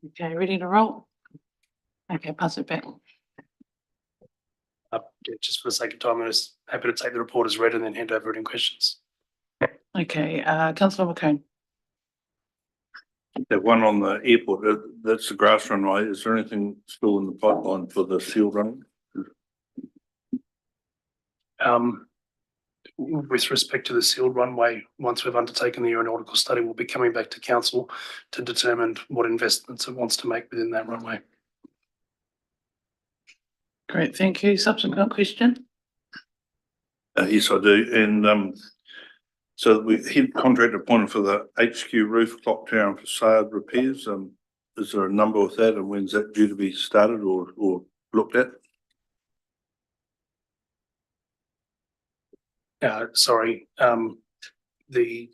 Okay, ready to roll? Okay, pass it back. Just for the sake of time, I'm just happy to take the report as read and then hand over any questions. Okay, councillor McCone. The one on the airport, that's the grass runway. Is there anything still in the pipeline for the sealed runway? With respect to the sealed runway, once we've undertaken the aeronautical study, we'll be coming back to council to determine what investments it wants to make within that runway. Great, thank you. Subsequent question? Yes, I do. And so we had contract appointed for the HQ roof, clock tower and facade repairs. Is there a number with that, and when's that due to be started or looked at? Sorry, the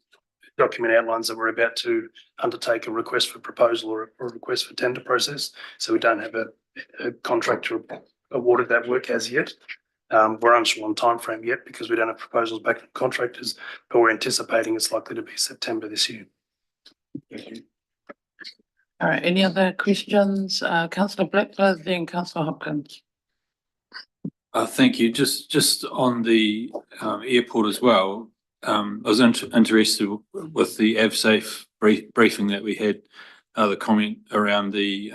document outlines that we're about to undertake a request for proposal or a request for tender process. So we don't have a contractor awarded that work as yet. We're unsure on timeframe yet because we don't have proposals back from contractors, but we're anticipating it's likely to be September this year. Thank you. All right, any other questions? Councillor Blackford, then Councillor Hopkins. Thank you. Just on the airport as well. I was interested with the AvSafe briefing that we had, the comment around the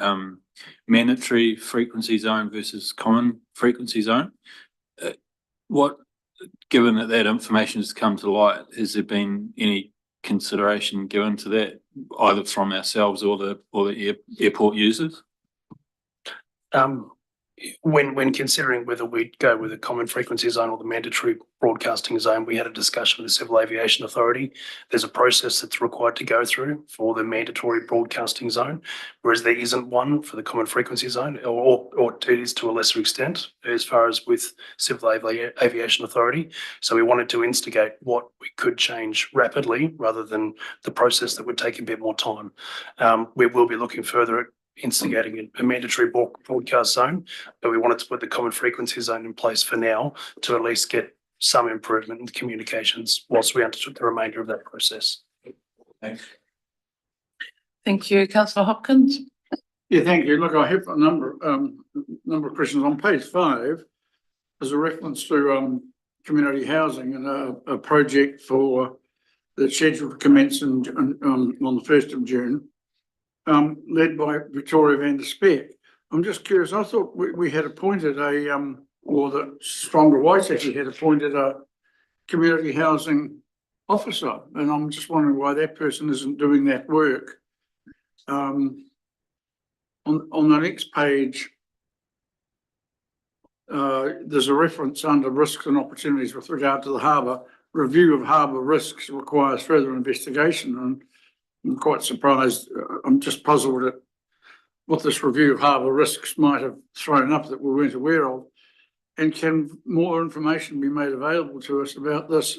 mandatory frequency zone versus common frequency zone. Given that information has come to light, has there been any consideration given to that, either from ourselves or the airport users? When considering whether we'd go with a common frequency zone or the mandatory broadcasting zone, we had a discussion with the Civil Aviation Authority. There's a process that's required to go through for the mandatory broadcasting zone, whereas there isn't one for the common frequency zone, or it is to a lesser extent as far as with Civil Aviation Authority. So we wanted to instigate what we could change rapidly rather than the process that would take a bit more time. We will be looking further at instigating a mandatory broadcast zone, but we wanted to put the common frequency zone in place for now to at least get some improvement in the communications whilst we undertook the remainder of that process. Thanks. Thank you, Councillor Hopkins. Yeah, thank you. Look, I have a number of questions. On page 5, there's a reference to community housing and a project for the scheduled to commence on the 1st of June. Led by Victoria van der Speck. I'm just curious, I thought we had appointed or the Stronger Whites actually had appointed a community housing officer, and I'm just wondering why that person isn't doing that work. On the next page, there's a reference under risks and opportunities with regard to the harbour. Review of harbour risks requires further investigation, and I'm quite surprised. I'm just puzzled at what this review of harbour risks might have thrown up that we weren't aware of. And can more information be made available to us about this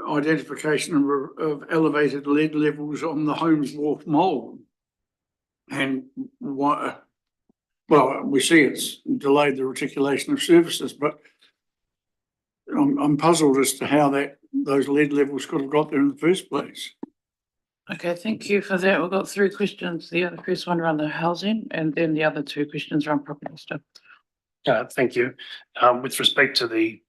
identification of elevated lead levels on the Holmes Wharf mole? And why? Well, we see it's delayed the reticulation of services, but I'm puzzled as to how those lead levels could have got there in the first place. Okay, thank you for that. We've got 3 questions. The first one around the housing, and then the other 2 questions around property stuff. Thank you. With respect to the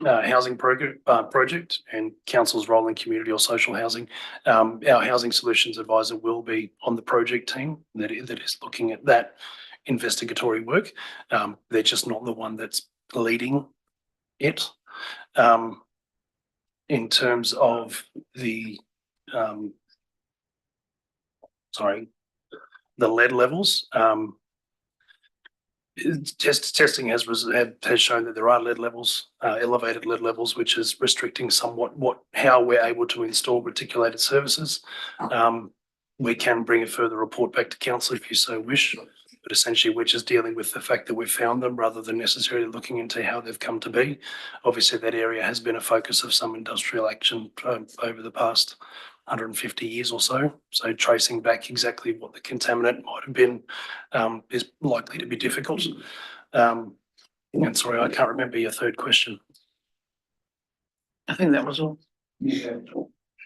housing project and council's role in community or social housing, our housing solutions advisor will be on the project team that is looking at that investigatory work. They're just not the one that's leading it. In terms of the the lead levels, testing has shown that there are lead levels, elevated lead levels, which is restricting somewhat how we're able to install reticulated services. We can bring a further report back to council if you so wish, but essentially we're just dealing with the fact that we've found them rather than necessarily looking into how they've come to be. Obviously, that area has been a focus of some industrial action over the past 150 years or so. So tracing back exactly what the contaminant might have been is likely to be difficult. And sorry, I can't remember your third question. I think that was all. Yeah.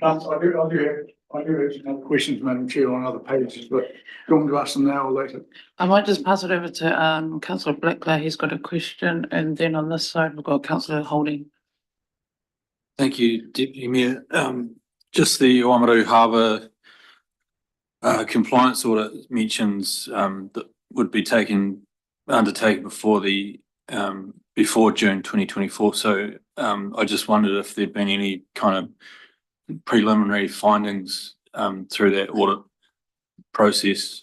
I do have some other questions, Madam Chair, on other pages, but do you want me to ask them now or later? I might just pass it over to councillor Blackler. He's got a question, and then on this side we've got councillor Holding. Thank you, Deputy Mayor. Just the Oamaru Harbour compliance audit mentions that would be undertaken before before June 2024. So I just wondered if there'd been any kind of preliminary findings through that audit process,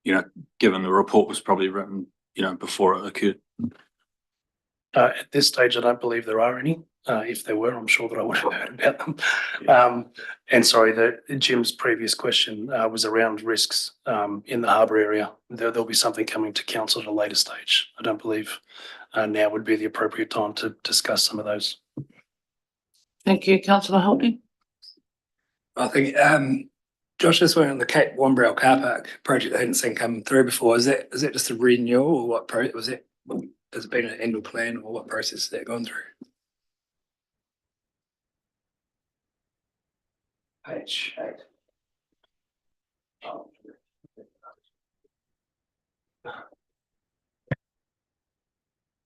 given the report was probably written, before it occurred. At this stage, I don't believe there are any. If there were, I'm sure that I would have heard about them. And sorry, Jim's previous question was around risks in the harbour area. There'll be something coming to council at a later stage. I don't believe now would be the appropriate time to discuss some of those. Thank you, councillor Holding. I think Josh, this one on the Cape Wombrel car park project I hadn't seen come through before. Is that just a renewal or what was it? Has it been an annual plan or what process has that gone through? Page 8.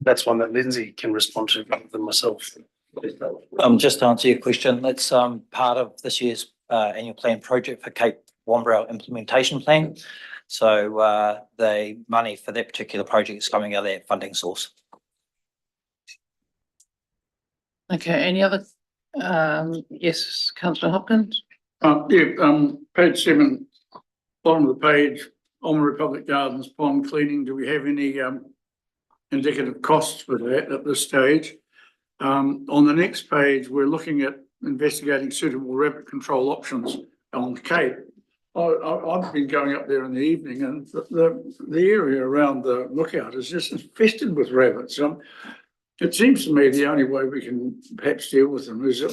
That's one that Lindsay can respond to rather than myself. Just to answer your question, that's part of this year's annual plan project for Cape Wombrel implementation plan. So the money for that particular project is coming out of that funding source. Okay, any other? Yes, councillor Hopkins. Page 7, bottom of the page, Oamaru Public Gardens pond cleaning. Do we have any indicative costs for that at this stage? On the next page, we're looking at investigating suitable rabbit control options on Cape. I've been going up there in the evening, and the area around the lookout is just infested with rabbits. It seems to me the only way we can perhaps deal with them is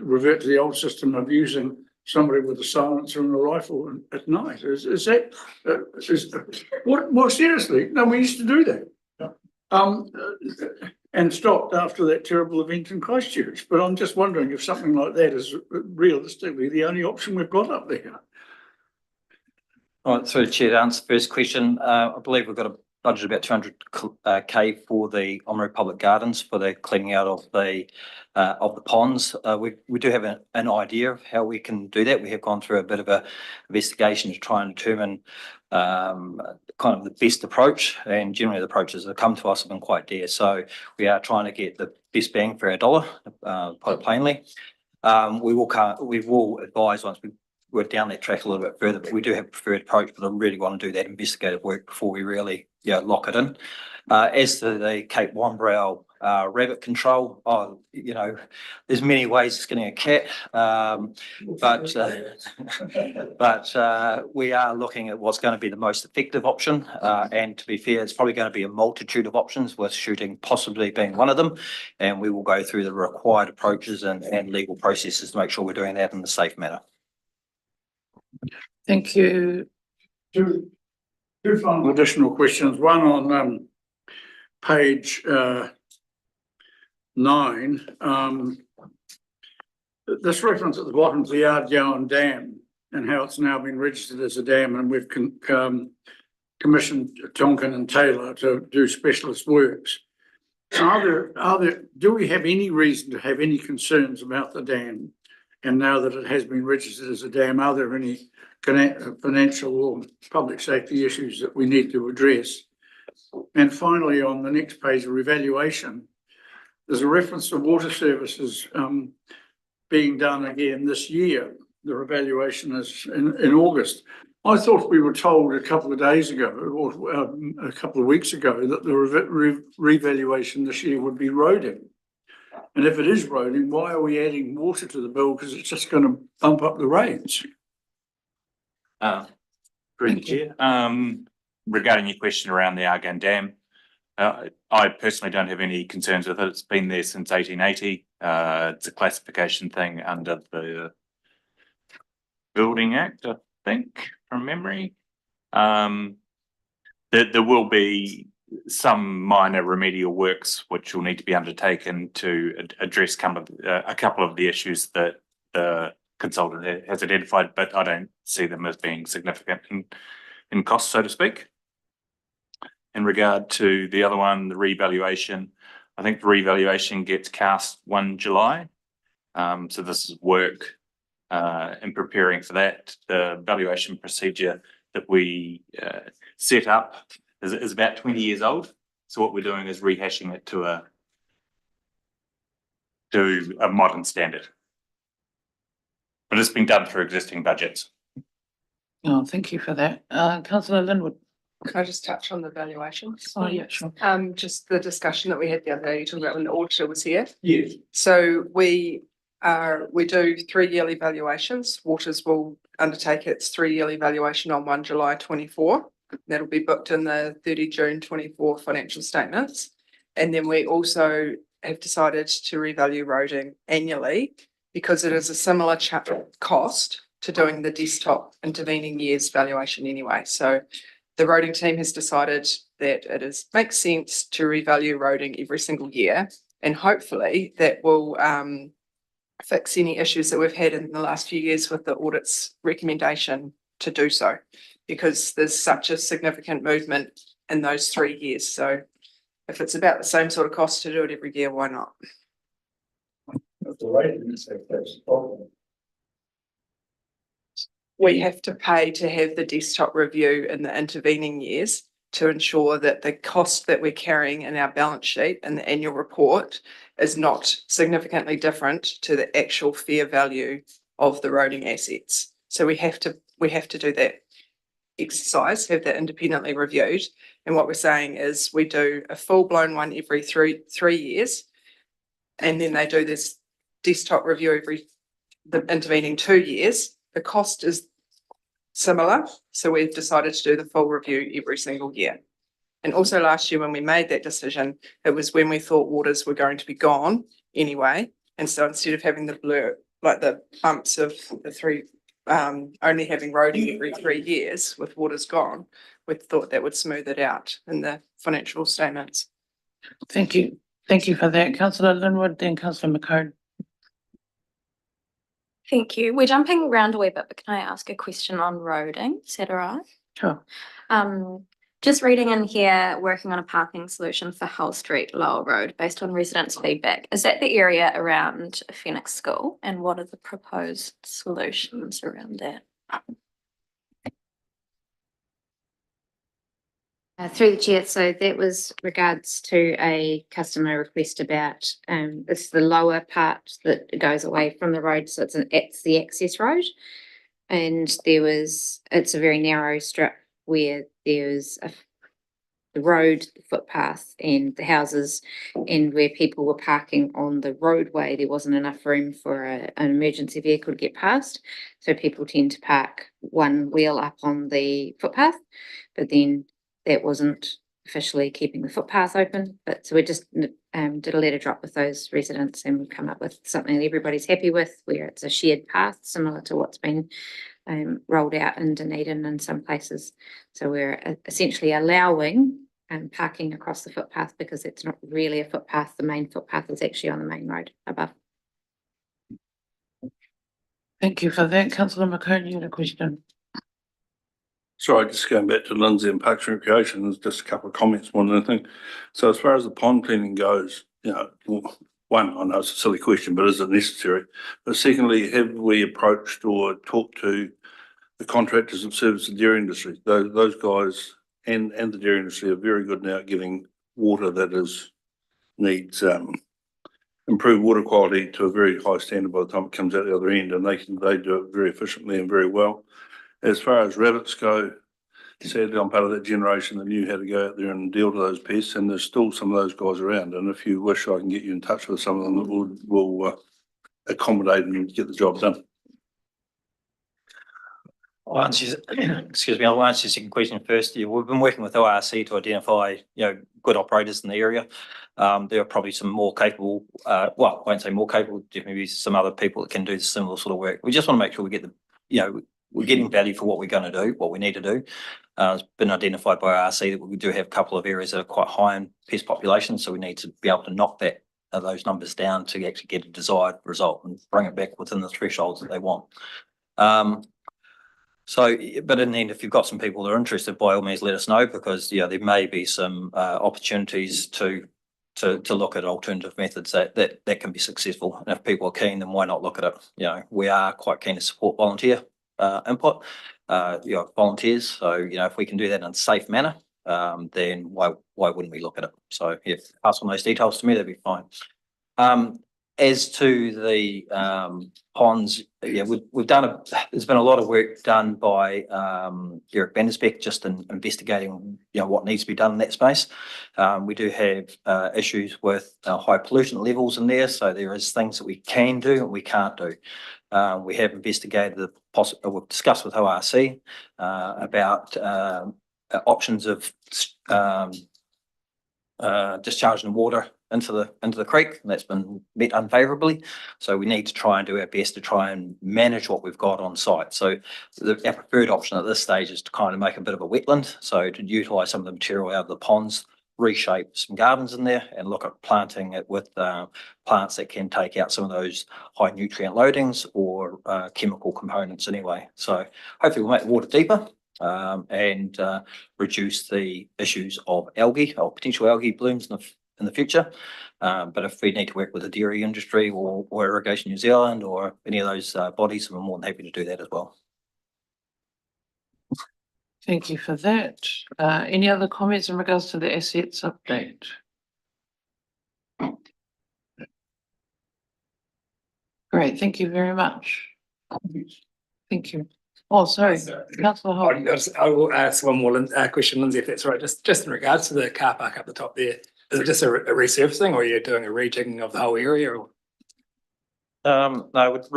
revert to the old system of using somebody with a silencer and a rifle at night. Is that what? More seriously, no, we used to do that. And stopped after that terrible event in Christchurch. But I'm just wondering if something like that is realistically the only option we've got up there. All right, through the chair to answer the first question, I believe we've got a budget about 200K for the Oamaru Public Gardens for the cleaning out of the ponds. We do have an idea of how we can do that. We have gone through a bit of a investigation to try and determine kind of the best approach, and generally the approaches that come to us have been quite dear. So we are trying to get the best bang for our dollar, put it plainly. We will advise once we work down that track a little bit further, but we do have a preferred approach, but I really want to do that investigative work before we really lock it in. As to the Cape Wombrel rabbit control, there's many ways of skinning a cat, but we are looking at what's going to be the most effective option, and to be fair, it's probably going to be a multitude of options, with shooting possibly being one of them, and we will go through the required approaches and legal processes to make sure we're doing that in a safe manner. Thank you. Two final additional questions. One on page 9. This reference at the bottom to the Ardgowan Dam and how it's now been registered as a dam, and we've commissioned Tonkin and Taylor to do specialist works. Do we have any reason to have any concerns about the dam? And now that it has been registered as a dam, are there any financial or public safety issues that we need to address? And finally, on the next page, a revaluation. There's a reference to water services being done again this year. The revaluation is in August. I thought we were told a couple of days ago or a couple of weeks ago that the revaluation this year would be roading. And if it is roading, why are we adding water to the bill? Because it's just going to bump up the rates. Through the chair. Regarding your question around the Ardgowan Dam, I personally don't have any concerns with it. It's been there since 1880. It's a classification thing under the Building Act, I think, from memory. There will be some minor remedial works which will need to be undertaken to address a couple of the issues that the consultant has identified, but I don't see them as being significant in cost, so to speak. In regard to the other one, the revaluation, I think the revaluation gets cast 1 July. So this is work in preparing for that. The valuation procedure that we set up is about 20 years old. So what we're doing is rehashing it to a modern standard. But it's been done through existing budgets. Oh, thank you for that. Councillor Linwood. Can I just touch on the valuations? Oh, yeah, sure. Just the discussion that we had the other day, you talking about when the auditor was here. Yes. So we do 3 yearly valuations. Waters will undertake its 3 yearly valuation on 1 July 24. That'll be booked in the 30 June 24 financial statements. And then we also have decided to revalue roading annually because it is a similar cost to doing the desktop intervening years valuation anyway. So the roading team has decided that makes sense to revalue roading every single year, and hopefully that will fix any issues that we've had in the last few years with the audit's recommendation to do so, because there's such a significant movement in those 3 years. So if it's about the same sort of cost to do it every year, why not? We have to pay to have the desktop review in the intervening years to ensure that the cost that we're carrying in our balance sheet and the annual report is not significantly different to the actual fair value of the roading assets. So we have to do that exercise, have that independently reviewed. And what we're saying is we do a full-blown one every three years, and then they do this desktop review every the intervening 2 years. The cost is similar, so we've decided to do the full review every single year. And also last year when we made that decision, it was when we thought waters were going to be gone anyway. And so instead of having the blur, like the bumps of the three, only having roading every 3 years with waters gone, we thought that would smooth it out in the financial statements. Thank you. Thank you for that. Councillor Linwood, then Councillor McCone. Thank you. We're jumping around a wee bit, but can I ask a question on roading? Is that all right? Sure. Just reading in here, working on a parking solution for Hull Street, Lower Road, based on residents' feedback. Is that the area around Phoenix School? And what are the proposed solutions around that? Through the chair, so that was regards to a customer request about it's the lower part that goes away from the road, so it's the access road, and it's a very narrow strip where there's the road, the footpath, and the houses, and where people were parking on the roadway, there wasn't enough room for an emergency vehicle to get past, so people tend to park one wheel up on the footpath, but then that wasn't officially keeping the footpath open. But so we just did a letter drop with those residents, and we've come up with something that everybody's happy with, where it's a shared path similar to what's been rolled out in Dunedin in some places. So we're essentially allowing parking across the footpath, because it's not really a footpath. The main footpath is actually on the main road above. Thank you for that. Councillor McCone, you had a question. Sorry, just going back to Lindsay and Parks and Recreation, there's just a couple of comments more than anything. So as far as the pond cleaning goes, you know, one, I know it's a silly question, but is it necessary? But secondly, have we approached or talked to the contractors that service the dairy industry? Those guys and the dairy industry are very good now at getting water that needs improved water quality to a very high standard by the time it comes out the other end, and they do it very efficiently and very well. As far as rabbits go, sadly, I'm part of that generation that knew how to go out there and deal with those pests, and there's still some of those guys around. And if you wish, I can get you in touch with some of them that will accommodate and get the job done. I'll answer your second question first. Yeah, we've been working with ORC to identify, good operators in the area. There are probably some more capable, I won't say more capable, definitely some other people that can do similar sort of work. We just want to make sure we get we're getting value for what we're going to do, what we need to do. It's been identified by RC that we do have a couple of areas that are quite high in pest population, so we need to be able to knock that those numbers down to actually get a desired result and bring it back within the thresholds that they want. So, but in the end, if you've got some people that are interested, by all means, let us know, because there may be some opportunities to look at alternative methods that can be successful. And if people are keen, then why not look at it? We are quite keen to support volunteer input, volunteers. So, if we can do that in a safe manner, then why wouldn't we look at it? So, pass on those details to me, that'd be fine. As to the ponds, we've done there's been a lot of work done by Eric Vandersbeck just in investigating what needs to be done in that space. We do have issues with high pollution levels in there, so there is things that we can do and we can't do. We have investigated we've discussed with ORC about options of discharging water into the creek, and that's been met unfavourably. So we need to try and do our best to try and manage what we've got on site. So our preferred option at this stage is to kind of make a bit of a wetland, so to utilise some of the material out of the ponds, reshape some gardens in there, and look at planting it with plants that can take out some of those high nutrient loadings or chemical components anyway. So hopefully we'll make the water deeper and reduce the issues of algae or potential algae blooms in the future. But if we need to work with the dairy industry or Irrigation New Zealand or any of those bodies, we're more than happy to do that as well. Thank you for that. Any other comments in regards to the assets update? Great, thank you very much. Thank you. Oh, sorry, Councillor Holt. I will ask one more question, Lindsay, if that's right. Just in regards to the car park up the top there, is it just a resurfacing, or are you doing a rejigging of the whole area? Or? No, with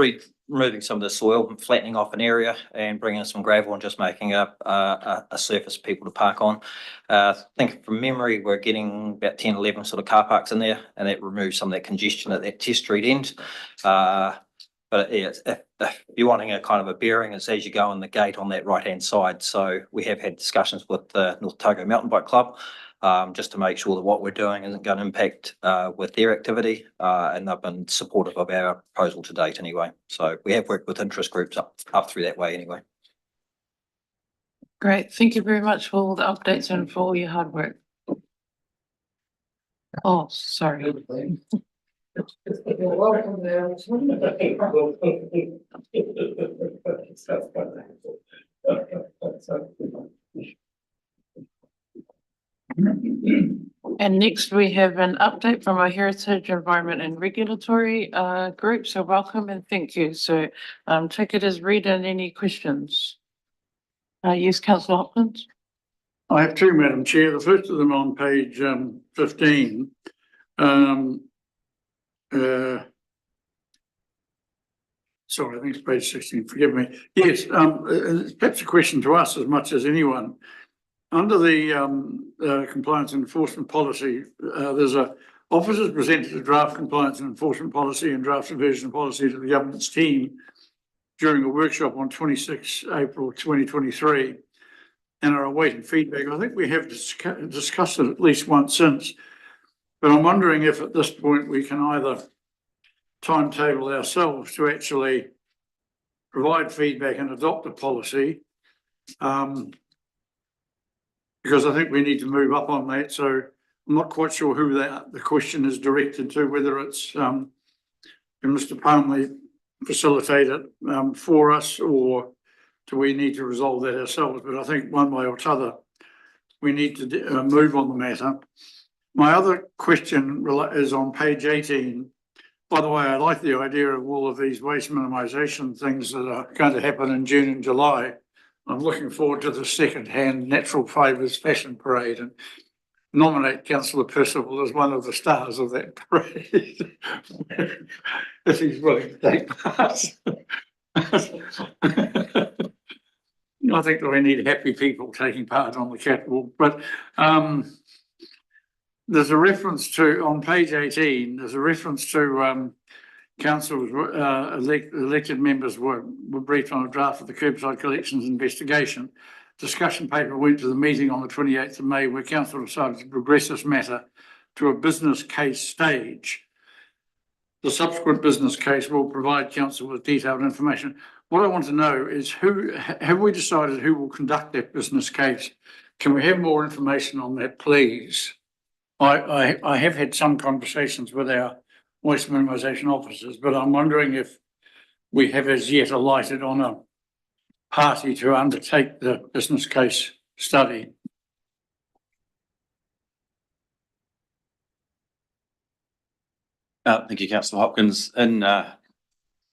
removing some of the soil and flattening off an area and bringing in some gravel and just making up a surface for people to park on. I think from memory, we're getting about 10, 11 sort of car parks in there, and that removes some of that congestion at that Test Street end. But yeah, if you're wanting a kind of a bearing, it's as you go on the gate on that right-hand side. So we have had discussions with the North Otago Mountain Bike Club just to make sure that what we're doing isn't going to impact with their activity, and they've been supportive of our proposal to date anyway. So we have worked with interest groups up through that way anyway. Great, thank you very much for all the updates and for all your hard work. Oh, sorry. Welcome there. And next we have an update from our Heritage, Environment and Regulatory group. So welcome and thank you. So take it as read and any questions. Yes, Councillor Hopkins. I have two, Madam Chair. The first of them on page 15. Sorry, I think it's page 16, forgive me. Yes, it's perhaps a question to us as much as anyone. Under the compliance and enforcement policy, there's officers presented a draft compliance and enforcement policy and draft revision policy to the government's team during a workshop on 26 April 2023 and are awaiting feedback. I think we have discussed it at least once since. But I'm wondering if at this point we can either timetable ourselves to actually provide feedback and adopt a policy, because I think we need to move up on that. So I'm not quite sure who the question is directed to, whether it's can Mr. Palmley facilitate it for us, or do we need to resolve that ourselves? But I think one way or t'other, we need to move on the matter. My other question is on page 18. By the way, I like the idea of all of these waste minimisation things that are going to happen in June and July. I'm looking forward to the second-hand natural fibres fashion parade and nominate Councillor Percival as one of the stars of that parade, if he's willing to take part. I think that we need happy people taking part on the catwalk, but there's a reference to, on page 18, there's a reference to council's elected members were briefed on a draft of the curbside collections investigation. Discussion paper went to the meeting on the 28th of May where council decided to progress this matter to a business case stage. the subsequent business case will provide council with detailed information. What I want to know is have we decided who will conduct that business case? Can we have more information on that, please? I have had some conversations with our waste minimisation officers, but I'm wondering if we have as yet alighted on a party to undertake the business case study. Thank you, Councillor Hopkins. In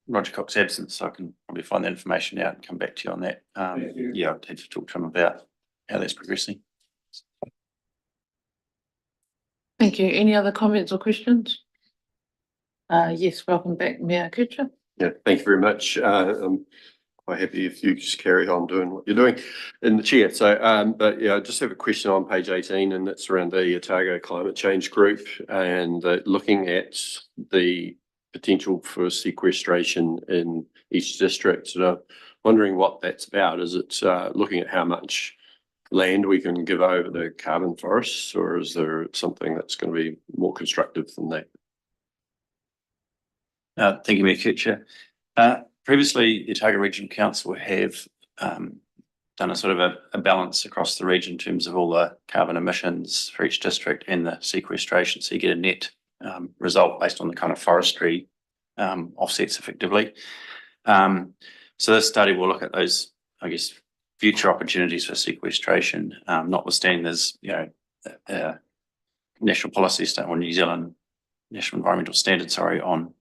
Roger Cox's absence, I can probably find the information out and come back to you on that. Yeah, I'd have to talk to him about how that's progressing. Thank you. Any other comments or questions? Yes, welcome back, Mayor Kutcher. Yeah, thank you very much. I'm quite happy if you just carry on doing what you're doing in the chair. So, but yeah, I just have a question on page 18, and it's around the Otago Climate Change Group and looking at the potential for sequestration in each district. And I'm wondering what that's about. Is it looking at how much land we can give over to carbon forests, or is there something that's going to be more constructive than that? Thank you, Mayor Kutcher. Previously, the Otago Regional Council have done a sort of a balance across the region in terms of all the carbon emissions for each district and the sequestration. So you get a net result based on the kind of forestry offsets effectively. So this study will look at those, I guess, future opportunities for sequestration, notwithstanding there's, national policy statement or New Zealand National Environmental Standard, on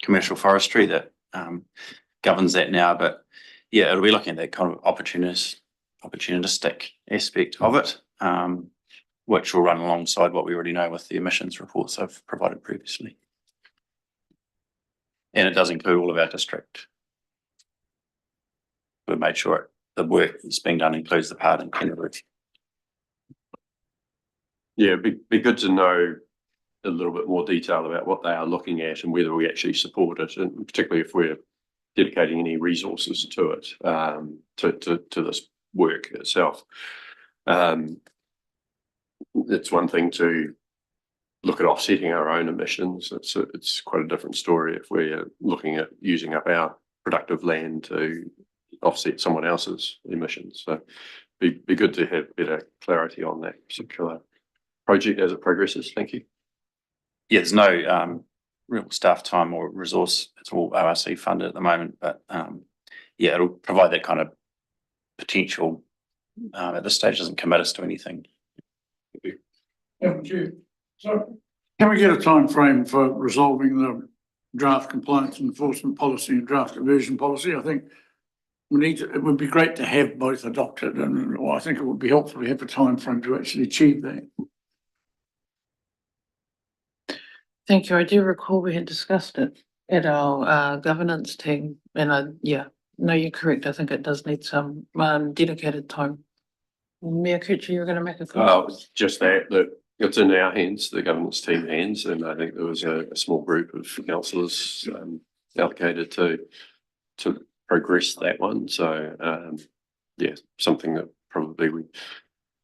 commercial forestry that governs that now. But yeah, it'll be looking at that kind of opportunistic aspect of it, which will run alongside what we already know with the emissions reports I've provided previously. And it does include all of our district. We've made sure the work that's being done includes the part in Kenilworth. Yeah, be good to know a little bit more detail about what they are looking at and whether we actually support it, and particularly if we're dedicating any resources to it, to this work itself. It's one thing to look at offsetting our own emissions. It's quite a different story if we're looking at using up our productive land to offset someone else's emissions. So be good to have better clarity on that particular project as it progresses. Thank you. Yeah, there's no real staff time or resource. It's all ORC funded at the moment, but yeah, it'll provide that kind of potential. At this stage, doesn't commit us to anything. Thank you. So can we get a time frame for resolving the draft compliance enforcement policy and draft diversion policy? I think we need to, it would be great to have both adopted, and I think it would be helpful to have a time frame to actually achieve that. Thank you. I do recall we had discussed it at our governance team, and yeah, no, you're correct. I think it does need some dedicated time. Mayor Kutcher, you were going to make a comment? Just that it's in our hands, the governance team hands, and I think there was a small group of councillors allocated to progress that one. So yeah, something that probably we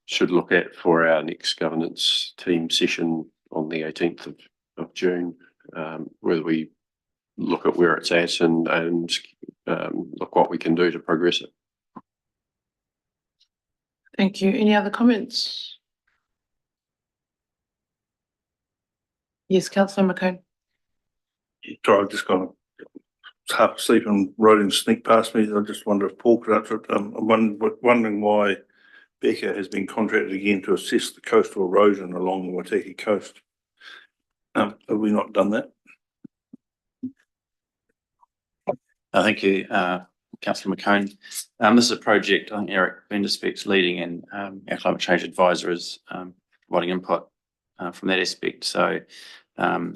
should look at for our next governance team session on the 18th of June, where we look at where it's at and look what we can do to progress it. Thank you. Any other comments? Yes, Councillor McCone. Sorry, I've just gone half asleep and Roding sneaked past me. I just wonder if Paul could answer it. I'm wondering why Becca has been contracted again to assess the coastal erosion along the Waitaki coast. Have we not done that? Thank you, Councillor McCone. This is a project I think Eric Vanderspek's leading, and our climate change advisor is providing input from that aspect. So there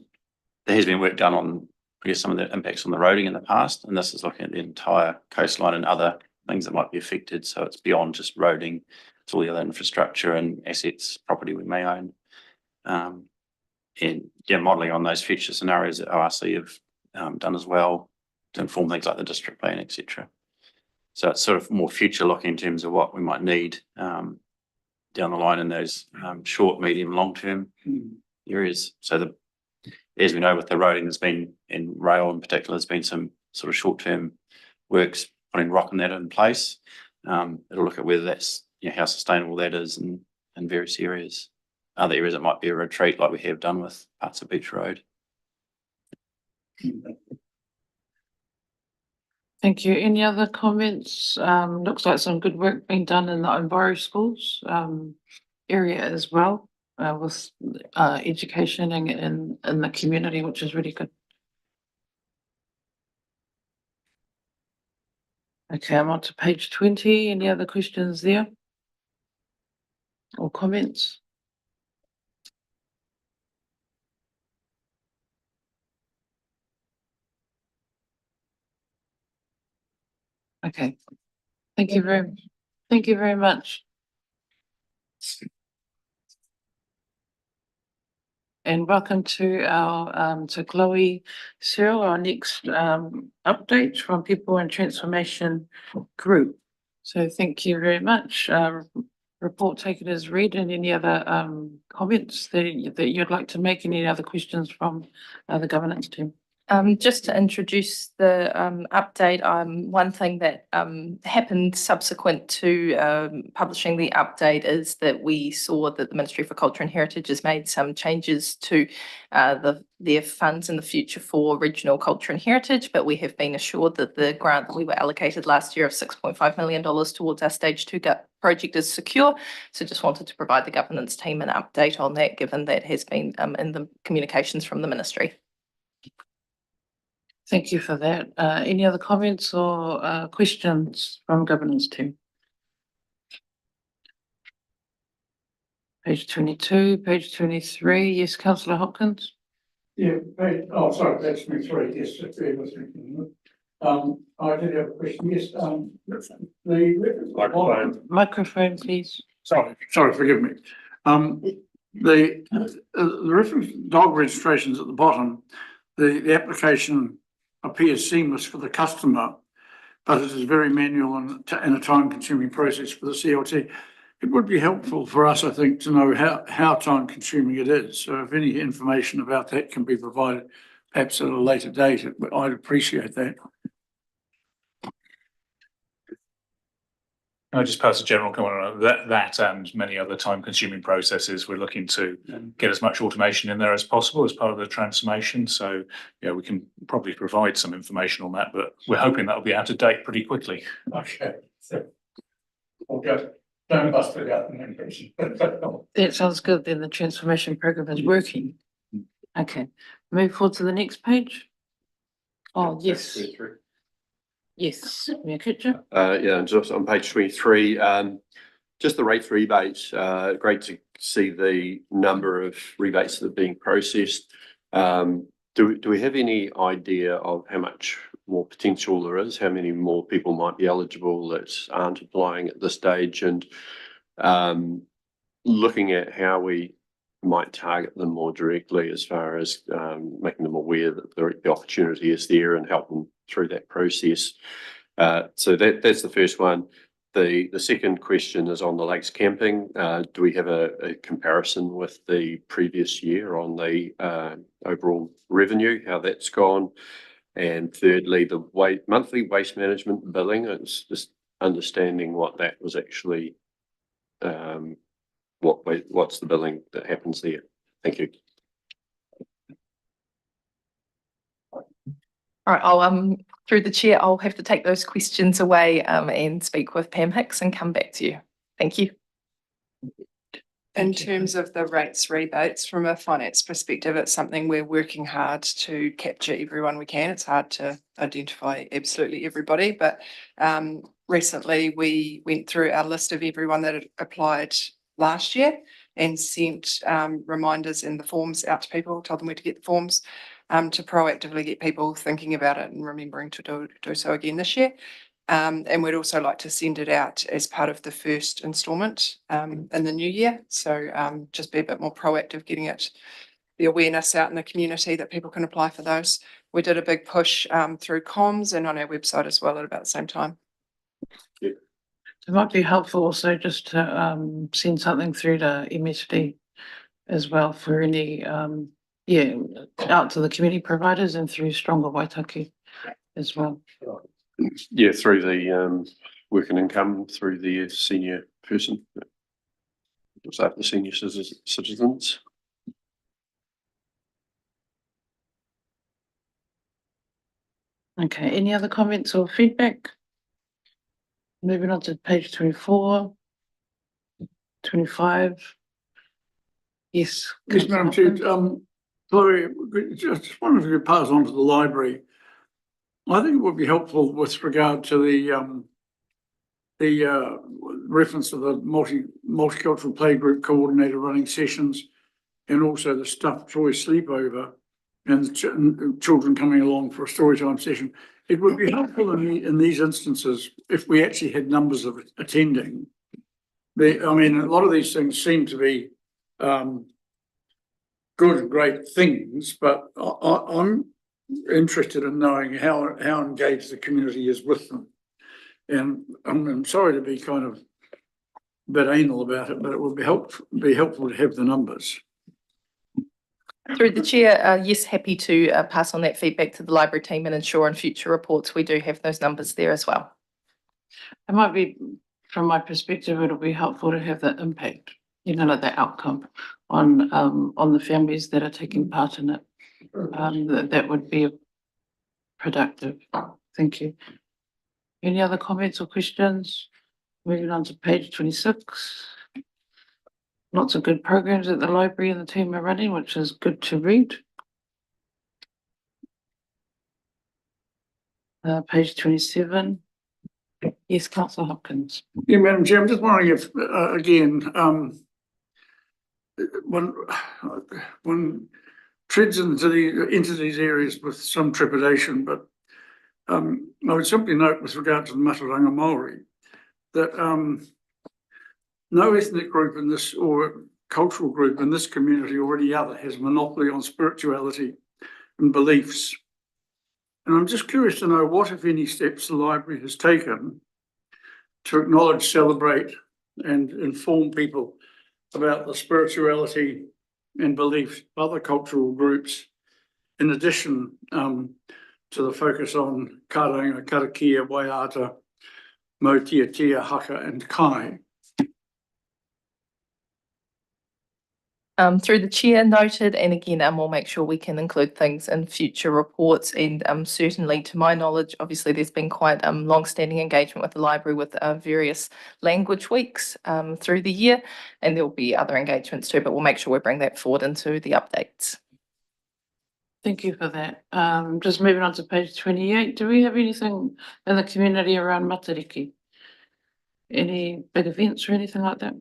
has been work done on, I guess, some of the impacts on the roading in the past, and this is looking at the entire coastline and other things that might be affected. So it's beyond just roading; it's all the other infrastructure and assets, property we may own. And yeah, modelling on those future scenarios that ORC have done as well to inform things like the district plan, etc. So it's sort of more future looking in terms of what we might need down the line in those short, medium, long term areas. So as we know with the roading, there's been, in rail in particular, there's been some sort of short-term works, putting rock and that in place. It'll look at whether that's, you know, how sustainable that is in various areas. Other areas it might be a retreat like we have done with parts of Beach Road. Thank you. Any other comments? Looks like some good work being done in the Enviro schools area as well, with education and in the community, which is really good. Okay, I'm on to page 20. Any other questions there? Or comments? Okay. Thank you very much. And welcome to our to Chloe Searle, our next update from People and Transformation Group. So thank you very much. Report taken as read, and any other comments that you'd like to make, any other questions from the governance team? Just to introduce the update, one thing that happened subsequent to publishing the update is that we saw that the Ministry for Culture and Heritage has made some changes to their funds in the future for regional culture and heritage, but we have been assured that the grant that we were allocated last year of $6.5 million towards our stage 2 project is secure. So just wanted to provide the governance team an update on that, given that has been in the communications from the ministry. Thank you for that. Any other comments or questions from governance team? Page 22, page 23. Yes, councillor Hopkins. Yeah, sorry, page 23, yes, just bear with me. I did have a question, yes, Microphone, please. Sorry, forgive me. The reference dog registrations at the bottom, the application appears seamless for the customer, but it is very manual and a time-consuming process for the CLT. It would be helpful for us, I think, to know how time-consuming it is. So if any information about that can be provided, perhaps at a later date, I'd appreciate that. I just pass a general comment on that and many other time-consuming processes. We're looking to get as much automation in there as possible as part of the transformation. So, yeah, we can probably provide some information on that, but we're hoping that'll be out of date pretty quickly. Okay. So, okay. Don't bust it out. That sounds good. Then the transformation program is working. Okay. Move forward to the next page. Oh, yes. Yes, Mayor Kitcher. Yeah, and just on page 23, just the rates rebates, great to see the number of rebates that are being processed. Do we have any idea of how much more potential there is? How many more people might be eligible that aren't applying at this stage? And looking at how we might target them more directly as far as making them aware that the opportunity is there and help them through that process. So that's the first one. The second question is on the lakes camping. Do we have a comparison with the previous year on the overall revenue, how that's gone? And thirdly, the monthly waste management billing, it's just understanding what that was actually, what's the billing that happens there? Thank you. All right, I'll through the chair, I'll have to take those questions away and speak with Pam Hicks and come back to you. Thank you. In terms of the rates rebates, from a finance perspective, it's something we're working hard to capture everyone we can. It's hard to identify absolutely everybody, but recently we went through our list of everyone that had applied last year and sent reminders in the forms out to people, told them where to get the forms, to proactively get people thinking about it and remembering to do so again this year. And we'd also like to send it out as part of the first instalment in the new year. So just be a bit more proactive, getting the awareness out in the community that people can apply for those. We did a big push through comms and on our website as well at about the same time. It might be helpful also just to send something through to MSD as well for any yeah, out to the community providers and through Stronger Waitaki as well. Yeah, through the working income through the senior person. Looks after the senior citizens. Okay, any other comments or feedback? Moving on to page 24, 25. Yes. Yes, Councillor Madam Chair, Hopkins. Chloe, just wondering if you could pass on to the library. I think it would be helpful with regard to the reference to the multicultural playgroup coordinator running sessions and also the stuffed toy sleepover and the children coming along for a story time session. It would be helpful in these instances if we actually had numbers of attending. I mean, a lot of these things seem to be good and great things, but I'm interested in knowing how engaged the community is with them. And I'm sorry to be kind of a bit anal about it, but it would be helpful to have the numbers. Through the chair, yes, happy to pass on that feedback to the library team and ensure in future reports we do have those numbers there as well. It might be, from my perspective, it'll be helpful to have the impact, like the outcome on the families that are taking part in it. That would be productive. Thank you. Any other comments or questions? Moving on to page 26. Lots of good programs that the library and the team are running, which is good to read. Page 27. Yes, Councillor Hopkins. Yeah, Madam Chair, I'm just wondering if, again, one treads into these areas with some trepidation, but I would simply note with regard to the Mataranga Māori that no ethnic group in this or cultural group in this community or any other has a monopoly on spirituality and beliefs. And I'm just curious to know what, if any, steps the library has taken to acknowledge, celebrate, and inform people about the spirituality and beliefs of other cultural groups, in addition to the focus on Karanga, Karakia, Waiata, Motiatia, Haka, and Kai. Through the chair noted, and again, we'll make sure we can include things in future reports. And certainly, to my knowledge, obviously there's been quite long-standing engagement with the library with various language weeks through the year, and there'll be other engagements too. But we'll make sure we bring that forward into the updates. Thank you for that. Just moving on to page 28. Do we have anything in the community around Matariki? Any big events or anything like that?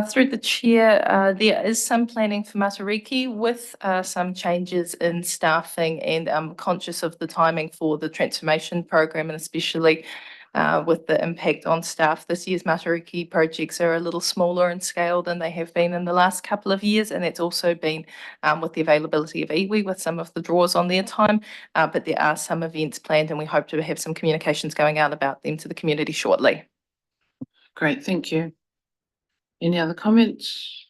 Through the chair, there is some planning for Matariki with some changes in staffing, and I'm conscious of the timing for the transformation program, and especially with the impact on staff. This year's Matariki projects are a little smaller in scale than they have been in the last couple of years, and it's also been with the availability of iwi with some of the draws on their time, but there are some events planned and we hope to have some communications going out about them to the community shortly. Great, thank you. Any other comments?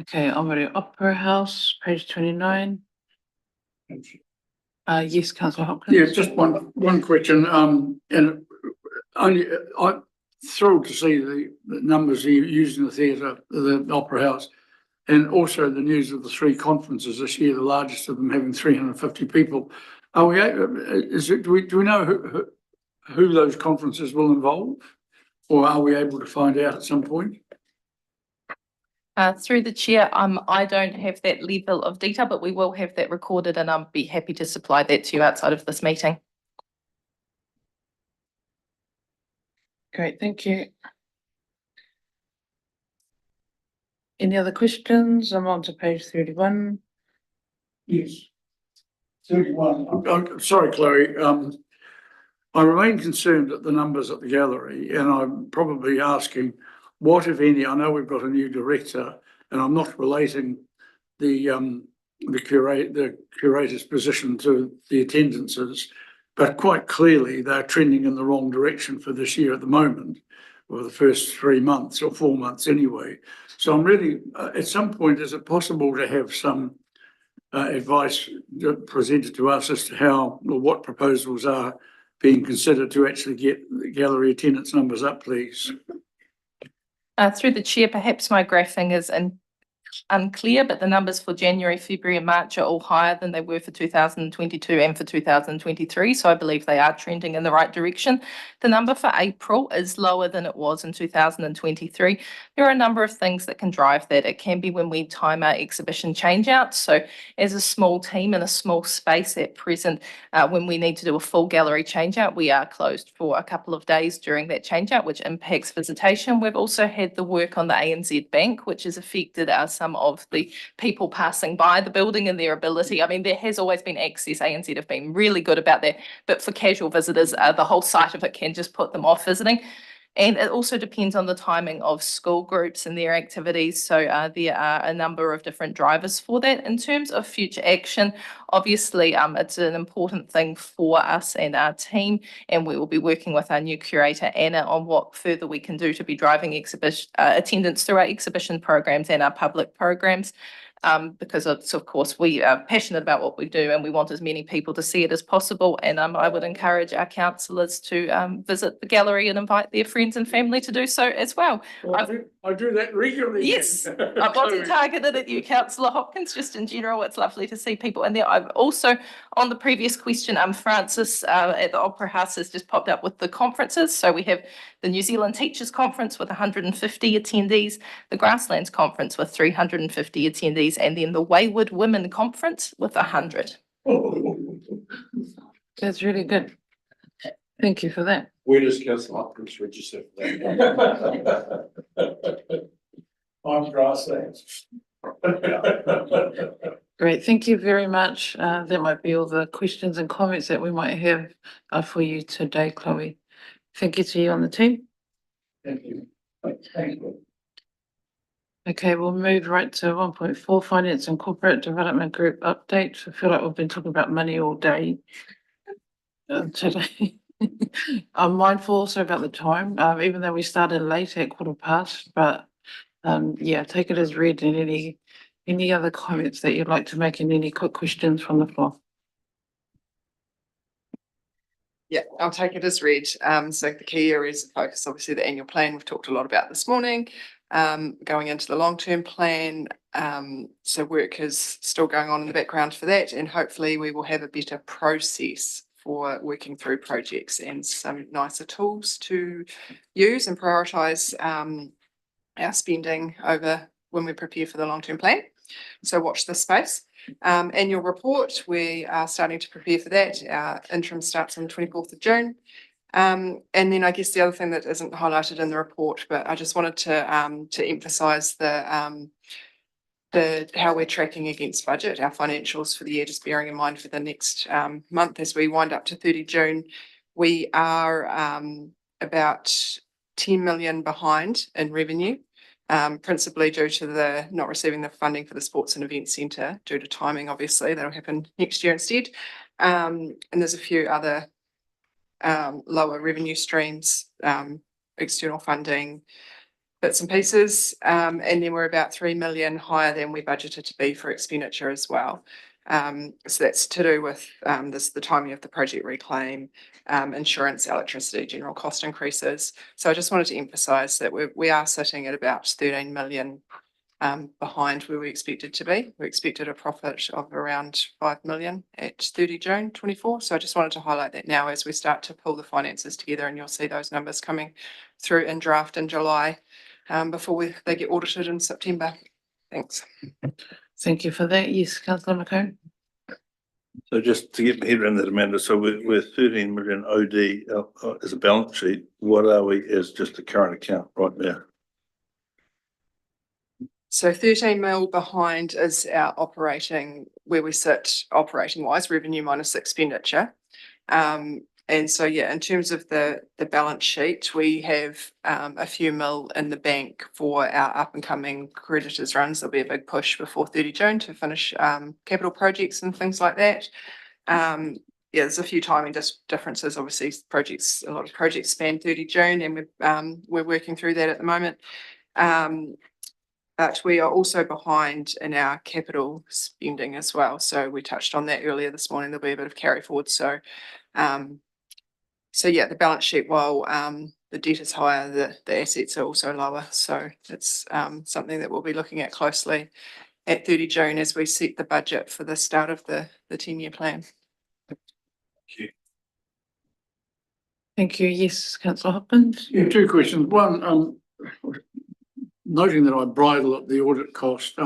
Okay, Omere Opera House, page 29. Yes, Councillor Hopkins. Yeah, just one question. And only I'm thrilled to see the numbers used in the theatre, the Opera House, and also the news of the 3 conferences this year, the largest of them having 350 people. Are we? Do we know who those conferences will involve, or are we able to find out at some point? Through the chair, I don't have that level of detail, but we will have that recorded, and I'll be happy to supply that to you outside of this meeting. Great, thank you. Any other questions? I'm on to page 31. Yes. 31. I'm sorry, Chloe. I remain concerned at the numbers at the gallery, and I'm probably asking what, if any, I know we've got a new director, and I'm not relating the curator's position to the attendances, but quite clearly they're trending in the wrong direction for this year at the moment. for the first 3 months or 4 months anyway. So I'm really, at some point, is it possible to have some advice presented to us as to how or what proposals are being considered to actually get the gallery attendance numbers up, please? Through the chair, perhaps my graphing is unclear, but the numbers for January, February and March are all higher than they were for 2022 and for 2023. So I believe they are trending in the right direction. The number for April is lower than it was in 2023. There are a number of things that can drive that. It can be when we time our exhibition changeouts. So as a small team in a small space at present, when we need to do a full gallery changeout, we are closed for a couple of days during that changeout, which impacts visitation. We've also had the work on the ANZ Bank, which has affected some of the people passing by the building and their ability. I mean, there has always been access. ANZ have been really good about that. But for casual visitors, the whole site of it can just put them off visiting. And it also depends on the timing of school groups and their activities. So there are a number of different drivers for that. In terms of future action, obviously, it's an important thing for us and our team, and we will be working with our new curator, Anna, on what further we can do to be driving exhibition attendance through our exhibition programs and our public programs. Because it's, of course, we are passionate about what we do and we want as many people to see it as possible. And I would encourage our councillors to visit the gallery and invite their friends and family to do so as well. I do that regularly. Yes, I wasn't targeted at you, Councillor Hopkins, just in general, it's lovely to see people. And there, I've also, on the previous question, Francis at the Opera House has just popped up with the conferences. So we have the New Zealand Teachers Conference with 150 attendees, the Grasslands Conference with 350 attendees, and then the Wayward Women Conference with 100. That's really good. Thank you for that. Where does Councillor Hopkins register for that? On Grasslands. Great, thank you very much. That might be all the questions and comments that we might have for you today, Chloe. Thank you to you on the team. Thank you. Thank you. Okay, we'll move right to 1.4 Finance and Corporate Development Group update. I feel like we've been talking about money all day today. I'm mindful also about the time, even though we started late at 1:15, but yeah, take it as read, and any other comments that you'd like to make and any quick questions from the floor. Yeah, I'll take it as read. So the key areas of focus, obviously the annual plan we've talked a lot about this morning, going into the long-term plan. So work is still going on in the background for that, and hopefully we will have a better process for working through projects and some nicer tools to use and prioritise our spending over when we prepare for the long-term plan. So watch this space. Annual report, we are starting to prepare for that. Our interim starts on the 24th of June. And then I guess the other thing that isn't highlighted in the report, but I just wanted to emphasise the how we're tracking against budget, our financials for the year, just bearing in mind for the next month as we wind up to 30 June, we are about 10 million behind in revenue. Principally due to the not receiving the funding for the Sports and Events Centre due to timing, obviously, that'll happen next year instead. And there's a few other lower revenue streams, external funding, bits and pieces. And then we're about 3 million higher than we budgeted to be for expenditure as well. So that's to do with the timing of the project reclaim, insurance, electricity, general cost increases. So I just wanted to emphasise that we are sitting at about 13 million behind where we expected to be. We expected a profit of around 5 million at 30 June 24. So I just wanted to highlight that now as we start to pull the finances together, and you'll see those numbers coming through in draft in July before they get audited in September. Thanks. Thank you for that. Yes, Councillor McCone. So just to get my head around that, Amanda, so we're 13 million OD as a balance sheet. What are we as just a current account right now? So 13 mil behind is our operating, where we sit operating wise, revenue minus expenditure. And so, yeah, in terms of the balance sheet, we have a few mil in the bank for our up and coming creditors runs. There'll be a big push before 30 June to finish capital projects and things like that. yeah, there's a few timing differences. Obviously, a lot of projects span 30 June and we're working through that at the moment. But we are also behind in our capital spending as well. So we touched on that earlier this morning. There'll be a bit of carry forward. So yeah, the balance sheet, while the debt is higher, the assets are also lower. So it's something that we'll be looking at closely at 30 June as we set the budget for the start of the 10-year plan. Thank you. Yes, councillor Hopkins. Yeah, two questions. One, noting that I bridle at the audit cost,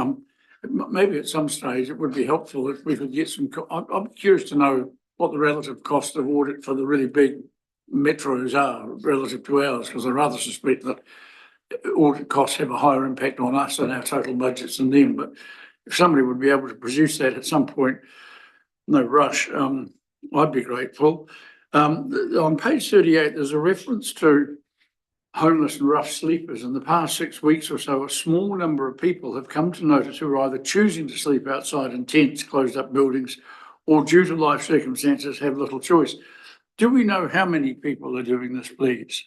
maybe at some stage it would be helpful if we could get some, I'm curious to know what the relative cost of audit for the really big metros are relative to ours, because I rather suspect that audit costs have a higher impact on us and our total budgets than them. But if somebody would be able to produce that at some point, no rush, I'd be grateful. On page 38, there's a reference to homeless and rough sleepers. In the past 6 weeks or so, a small number of people have come to notice who are either choosing to sleep outside in tents, closed up buildings, or due to life circumstances have little choice. Do we know how many people are doing this, please?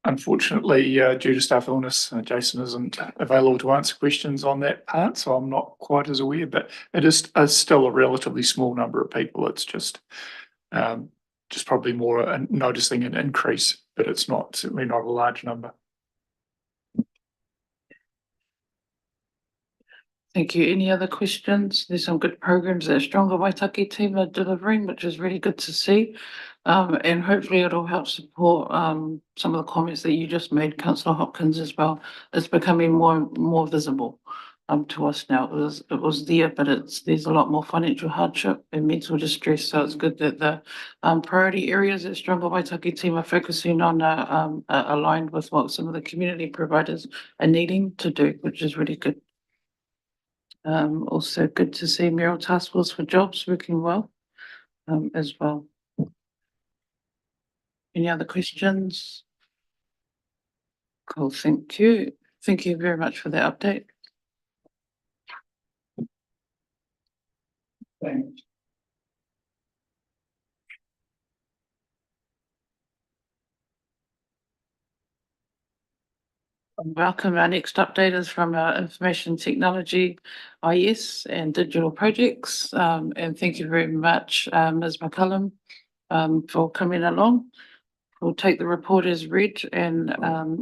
Unfortunately, due to staff illness, Jason isn't available to answer questions on that part, so I'm not quite as aware, but it is still a relatively small number of people. It's just probably more noticing an increase, but it's certainly not a large number. Thank you. Any other questions? There's some good programs that Stronger Waitaki team are delivering, which is really good to see. And hopefully it'll help support some of the comments that you just made, councillor Hopkins, as well. It's becoming more visible to us now. It was there, but there's a lot more financial hardship and mental distress. So it's good that the priority areas that Stronger Waitaki team are focusing on are aligned with what some of the community providers are needing to do, which is really good. Also good to see Mayoral Task Force for Jobs working well as well. Any other questions? Cool, thank you. Thank you very much for the update. Thanks. Welcome. Our next update is from our information technology, IS and digital projects. And thank you very much, Ms. McCullum, for coming along. We'll take the report as read and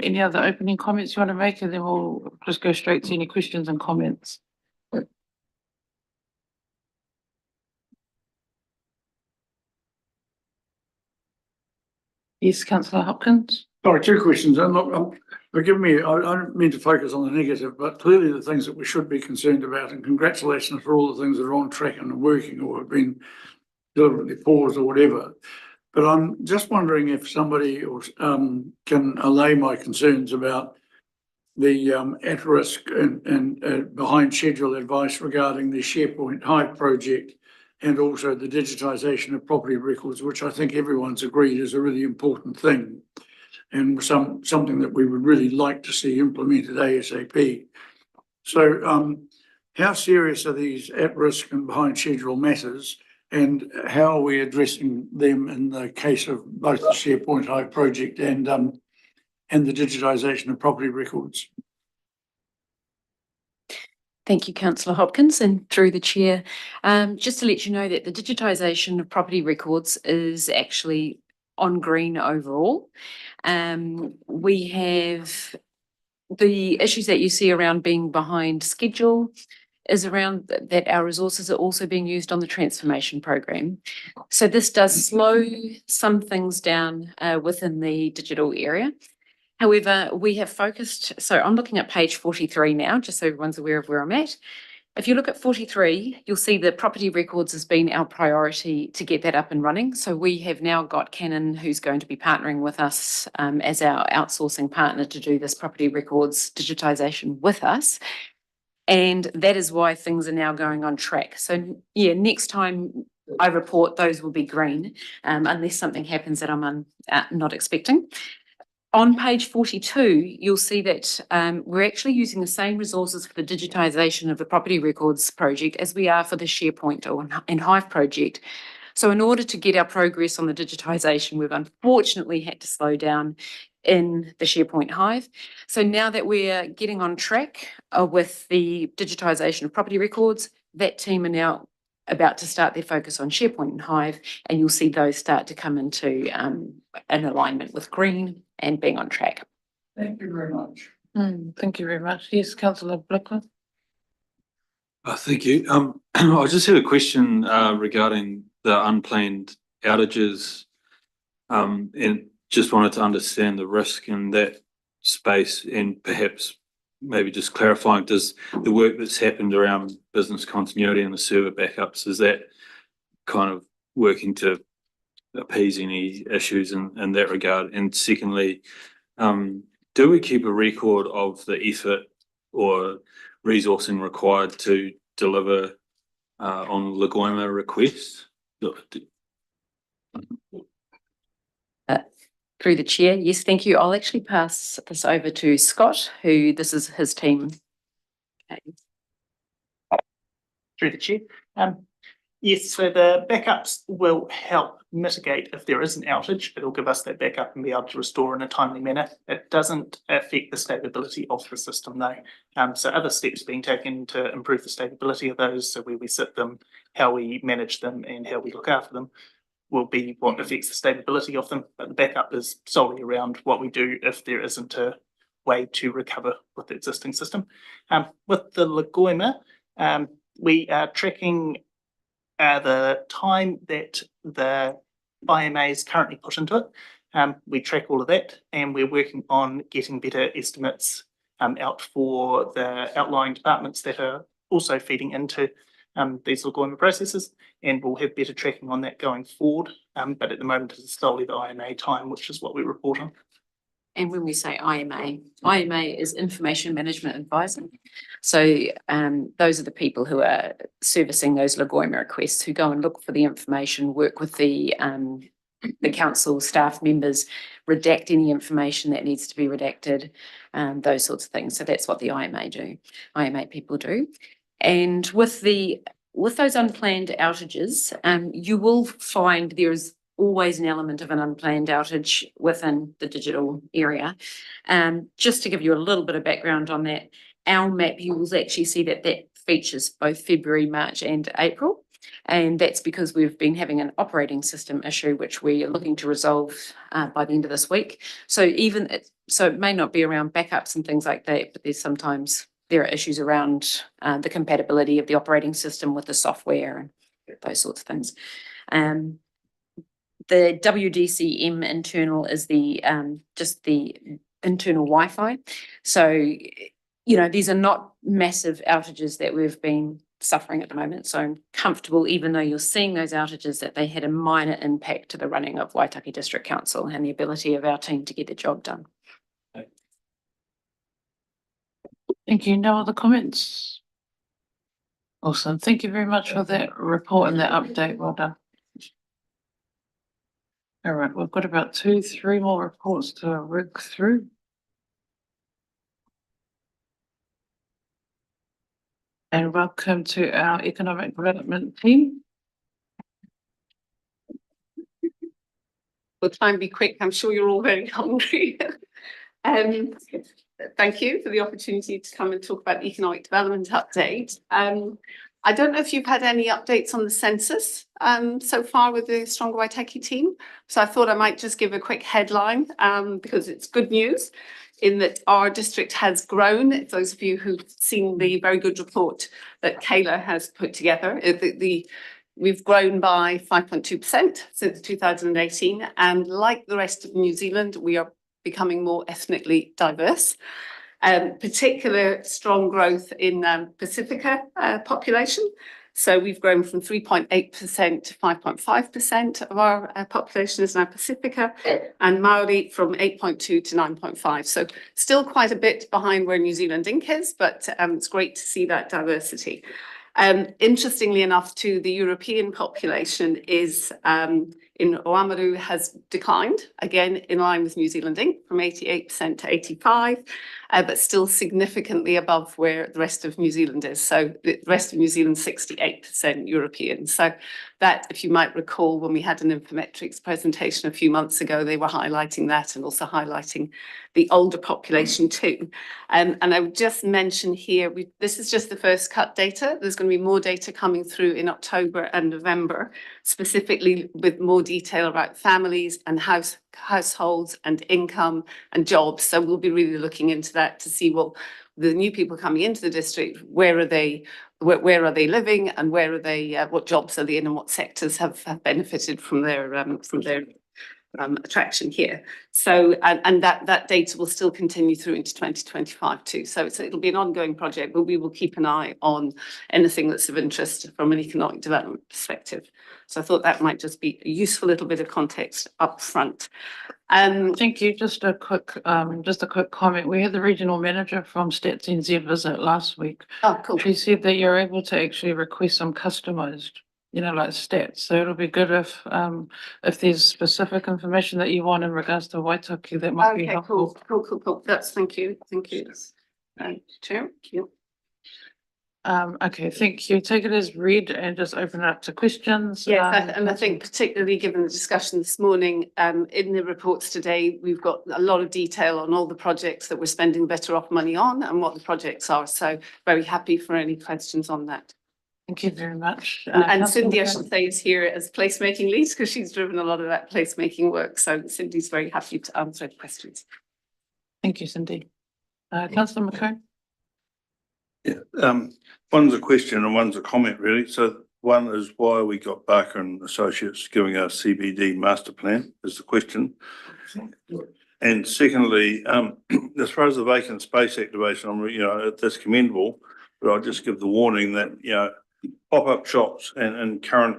any other opening comments you want to make, and then we'll just go straight to any questions and comments. Yes, councillor Hopkins. Sorry, two questions. And look, forgive me, I don't mean to focus on the negative, but clearly the things that we should be concerned about, and congratulations for all the things that are on track and are working or have been deliberately paused or whatever. But I'm just wondering if somebody can allay my concerns about the at risk and behind schedule advice regarding the SharePoint Hive project and also the digitisation of property records, which I think everyone's agreed is a really important thing and something that we would really like to see implemented ASAP. So how serious are these at risk and behind schedule matters, and how are we addressing them in the case of both the SharePoint Hive project and the digitisation of property records? Thank you, councillor Hopkins, and through the chair. Just to let you know that the digitisation of property records is actually on green overall. We have the issues that you see around being behind schedule is around that our resources are also being used on the transformation program. So this does slow some things down within the digital area. However, we have focused, so I'm looking at page 43 now, just so everyone's aware of where I'm at. If you look at 43, you'll see that property records has been our priority to get that up and running. So we have now got Canon, who's going to be partnering with us as our outsourcing partner to do this property records digitisation with us. And that is why things are now going on track. So yeah, next time I report, those will be green, unless something happens that I'm not expecting. On page 42, you'll see that we're actually using the same resources for the digitisation of the property records project as we are for the SharePoint and Hive project. So in order to get our progress on the digitisation, we've unfortunately had to slow down in the SharePoint Hive. So now that we're getting on track with the digitisation of property records, that team are now about to start their focus on SharePoint and Hive, and you'll see those start to come into an alignment with green and being on track. Thank you very much. Thank you very much. Yes, councillor Blickler. Thank you. I just had a question regarding the unplanned outages. And just wanted to understand the risk in that space and perhaps maybe just clarifying, does the work that's happened around business continuity and the server backups, is that kind of working to appease any issues in that regard? And secondly, do we keep a record of the effort or resourcing required to deliver on Lagoima requests? Through the chair, yes, thank you. I'll actually pass this over to Scott, who this is his team. Okay. Through the chair. Yes, so the backups will help mitigate if there is an outage. It'll give us that backup and be able to restore in a timely manner. It doesn't affect the stability of the system though. So other steps being taken to improve the stability of those, so where we sit them, how we manage them and how we look after them, will be what affects the stability of them. But the backup is solely around what we do if there isn't a way to recover with the existing system. With the Lagoima, we are tracking the time that the IMA is currently put into it. We track all of that and we're working on getting better estimates out for the outlying departments that are also feeding into these Lagoima processes, and we'll have better tracking on that going forward. But at the moment it's solely the IMA time, which is what we report on. And when we say IMA is Information Management Advisor. So those are the people who are servicing those Lagoima requests, who go and look for the information, work with the council staff members, redact any information that needs to be redacted, those sorts of things. So that's what the IMA people do. And with those unplanned outages, you will find there is always an element of an unplanned outage within the digital area. Just to give you a little bit of background on that, our map, you will actually see that features both February, March and April. And that's because we've been having an operating system issue, which we are looking to resolve by the end of this week. So it may not be around backups and things like that, but there are issues around the compatibility of the operating system with the software and those sorts of things. The WDCM internal is just the internal Wi-Fi. So, these are not massive outages that we've been suffering at the moment. So I'm comfortable, even though you're seeing those outages, that they had a minor impact to the running of Waitaki District Council and the ability of our team to get the job done. Thank you. No other comments? Awesome. Thank you very much for that report and that update. Well done. All right, we've got about 2-3 more reports to work through. And welcome to our economic development team. We'll try and be quick. I'm sure you're all very hungry. Thank you for the opportunity to come and talk about the economic development update. I don't know if you've had any updates on the census so far with the Stronger Waitaki team. So I thought I might just give a quick headline because it's good news in that our district has grown. Those of you who've seen the very good report that Kayla has put together, we've grown by 5.2% since 2018. And like the rest of New Zealand, we are becoming more ethnically diverse. Particular strong growth in Pacifica population. So we've grown from 3.8% to 5.5% of our population is now Pacifica, and Maori from 8.2 to 9.5. So still quite a bit behind where New Zealand Inc. is, but it's great to see that diversity. Interestingly enough, too, the European population is in Oamaru has declined, again, in line with New Zealand Inc. from 88% to 85%, but still significantly above where the rest of New Zealand is. So the rest of New Zealand, 68% European. So that, if you might recall, when we had an Infometrics presentation a few months ago, they were highlighting that and also highlighting the older population too. And I would just mention here, this is just the first cut data. There's going to be more data coming through in October and November, specifically with more detail about families and households and income and jobs. So we'll be really looking into that to see, well, the new people coming into the district, where are they living, and where are they, what jobs are they in, and what sectors have benefited from their attraction here. So, and that data will still continue through into 2025 too. So it'll be an ongoing project, but we will keep an eye on anything that's of interest from an economic development perspective. So I thought that might just be a useful little bit of context up front. Thank you. Just a quick comment. We had the regional manager from Stats NZ visit last week. Oh, cool. She said that you're able to actually request some customized, like stats. So it'll be good if there's specific information that you want in regards to Waitaki, that might be helpful. Cool. Thank you. Chair, you. Okay, thank you. Take it as read and just open it up to questions. Yes, and I think particularly given the discussion this morning, in the reports today, we've got a lot of detail on all the projects that we're spending Better Off money on and what the projects are. So very happy for any questions on that. Thank you very much. And Cindy, I should say, is here as placemaking lead because she's driven a lot of that placemaking work. So Cindy's very happy to answer questions. Thank you, Cindy. Councillor McCone. Yeah, one's a question and one's a comment really. So one is why we got Barker and Associates giving us CBD master plan is the question. And secondly, as far as the vacant space activation, that's commendable, but I'll just give the warning that, pop-up shops and current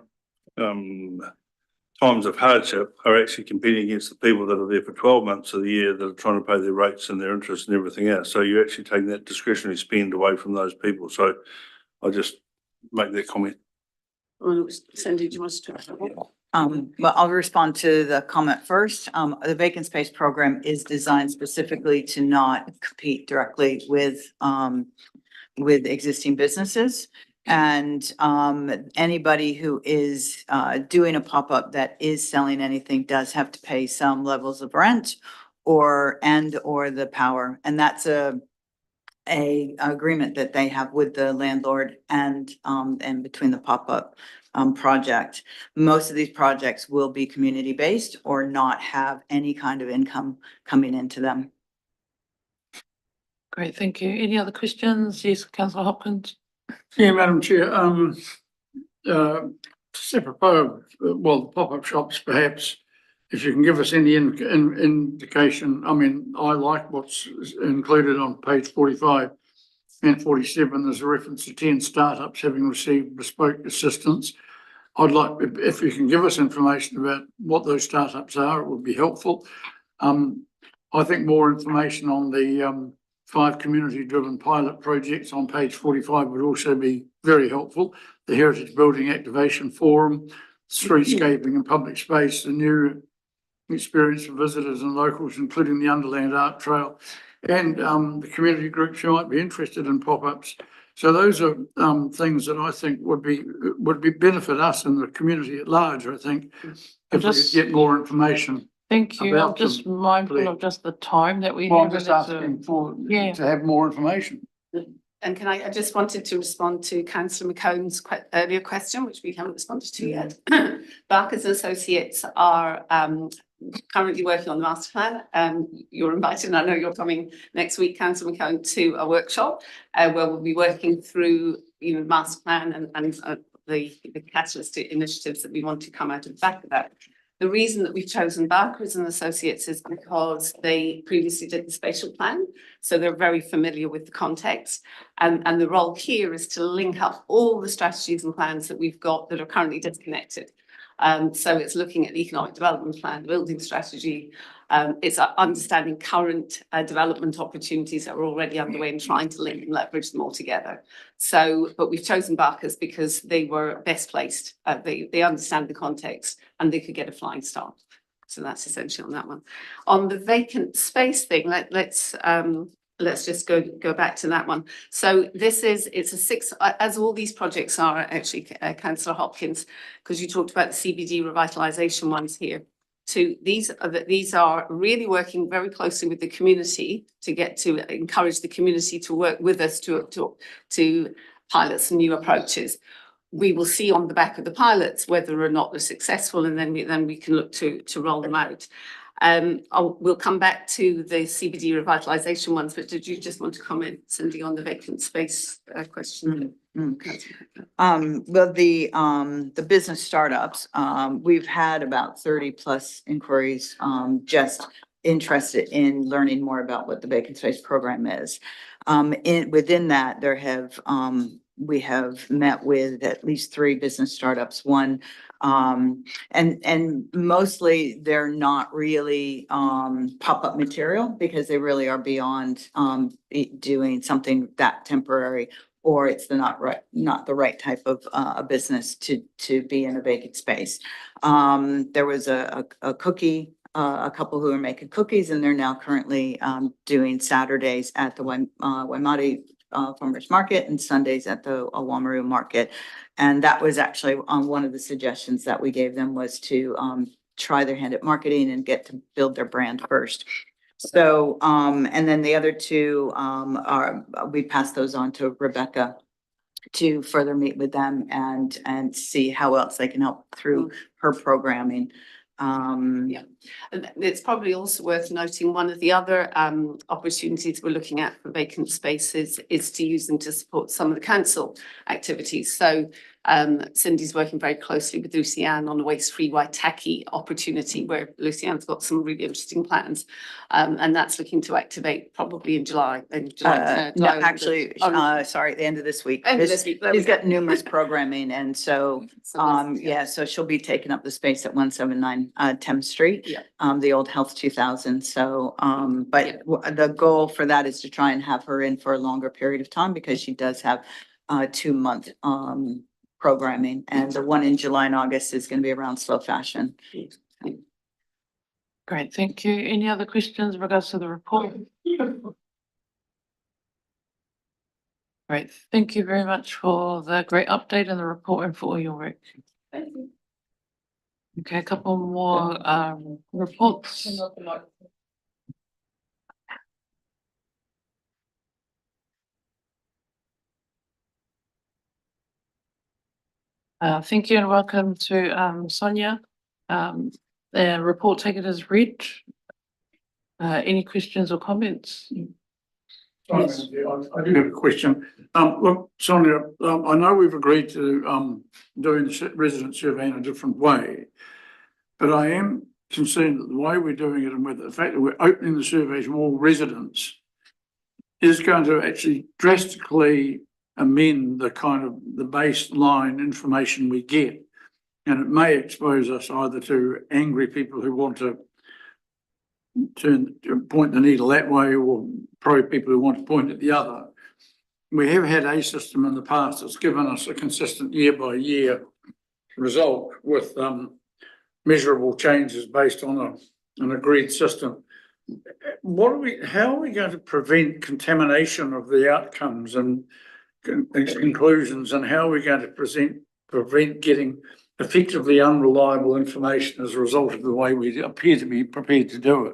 times of hardship are actually competing against the people that are there for 12 months of the year that are trying to pay their rates and their interest and everything else. So you're actually taking that discretionary spend away from those people. So I'll just make that comment. Cindy, do you want to talk about that? Well, I'll respond to the comment first. The vacant space program is designed specifically to not compete directly with existing businesses. And anybody who is doing a pop-up that is selling anything does have to pay some levels of rent or the power. And that's a agreement that they have with the landlord and between the pop-up project. Most of these projects will be community-based or not have any kind of income coming into them. Great, thank you. Any other questions? Yes, Councillor Hopkins. Yeah, Madam Chair, separate pop-up shops, perhaps, if you can give us any indication. I mean, I like what's included on page 45 and 47. There's a reference to 10 startups having received bespoke assistance. I'd like, if you can give us information about what those startups are, it would be helpful. I think more information on the 5 community-driven pilot projects on page 45 would also be very helpful. The Heritage Building Activation Forum, streetscaping and public space, the new experience for visitors and locals, including the Underland Art Trail, and the community groups who might be interested in pop-ups. So those are things that I think would be benefit us and the community at large, I think, if we could get more information. Thank you. I'm just mindful of just the time that we have. I'm just asking to have more information. And I just wanted to respond to Councillor McCone's earlier question, which we haven't responded to yet. Barker and Associates are currently working on the master plan. You're invited, and I know you're coming next week, Councillor McCone, to a workshop where we'll be working through, master plan and the catalyst initiatives that we want to come out of the back of that. The reason that we've chosen Barker and Associates is because they previously did the spatial plan, so they're very familiar with the context. And the role here is to link up all the strategies and plans that we've got that are currently disconnected. So it's looking at the economic development plan, the building strategy. It's understanding current development opportunities that are already underway and trying to link and leverage them all together. So, but we've chosen Barkers because they were best placed. They understand the context and they could get a flying start. So that's essentially on that one. On the vacant space thing, let's just go back to that one. So it's a six, as all these projects are actually, Councillor Hopkins, because you talked about the CBD revitalisation ones here. These are really working very closely with the community to get to encourage the community to work with us to pilot some new approaches. We will see on the back of the pilots whether or not they're successful, and then we can look to roll them out. We'll come back to the CBD revitalisation ones, but did you just want to comment, Cindy, on the vacant space question? Well, the business startups, we've had about 30 plus inquiries, just interested in learning more about what the vacant space program is. Within that, we have met with at least 3 business startups, one, and mostly they're not really pop-up material because they really are beyond doing something that temporary, or it's not the right type of business to be in a vacant space. There was a couple who are making cookies, and they're now currently doing Saturdays at the Waimate Farmers Market and Sundays at the Oamaru Market. And that was actually one of the suggestions that we gave them, was to try their hand at marketing and get to build their brand first. So, and then the other 2 we passed those on to Rebecca to further meet with them and see how else they can help through her programming. Yeah, and it's probably also worth noting one of the other opportunities we're looking at for vacant spaces is to use them to support some of the council activities. So Cindy's working very closely with Lucianne on a waste-free Waitaki opportunity, where Lucianne's got some really interesting plans, and that's looking to activate probably in July. No, actually, sorry, at the end of this week. End of this week. She's got numerous programming, and so so she'll be taking up the space at 179 Thames Street, the old Health 2000. So, but the goal for that is to try and have her in for a longer period of time, because she does have 2-month programming, and the one in July and August is going to be around slow fashion. Great, thank you. Any other questions in regards to the report? Great, thank you very much for the great update and the report and for all your work. Thank you. Okay, a couple more reports. Thank you and welcome to Sonia. The report taken as read. Any questions or comments? Sorry, I do have a question. Look, Sonia, I know we've agreed to doing the resident survey in a different way, but I am concerned that the way we're doing it, and with the fact that we're opening the survey to all residents, is going to actually drastically amend the kind of the baseline information we get. And it may expose us either to angry people who want to point the needle that way, or pro people who want to point it the other. We have had a system in the past that's given us a consistent year by year result with measurable changes based on an agreed system. How are we going to prevent contamination of the outcomes and conclusions, and how are we going to prevent getting effectively unreliable information as a result of the way we appear to be prepared to do it?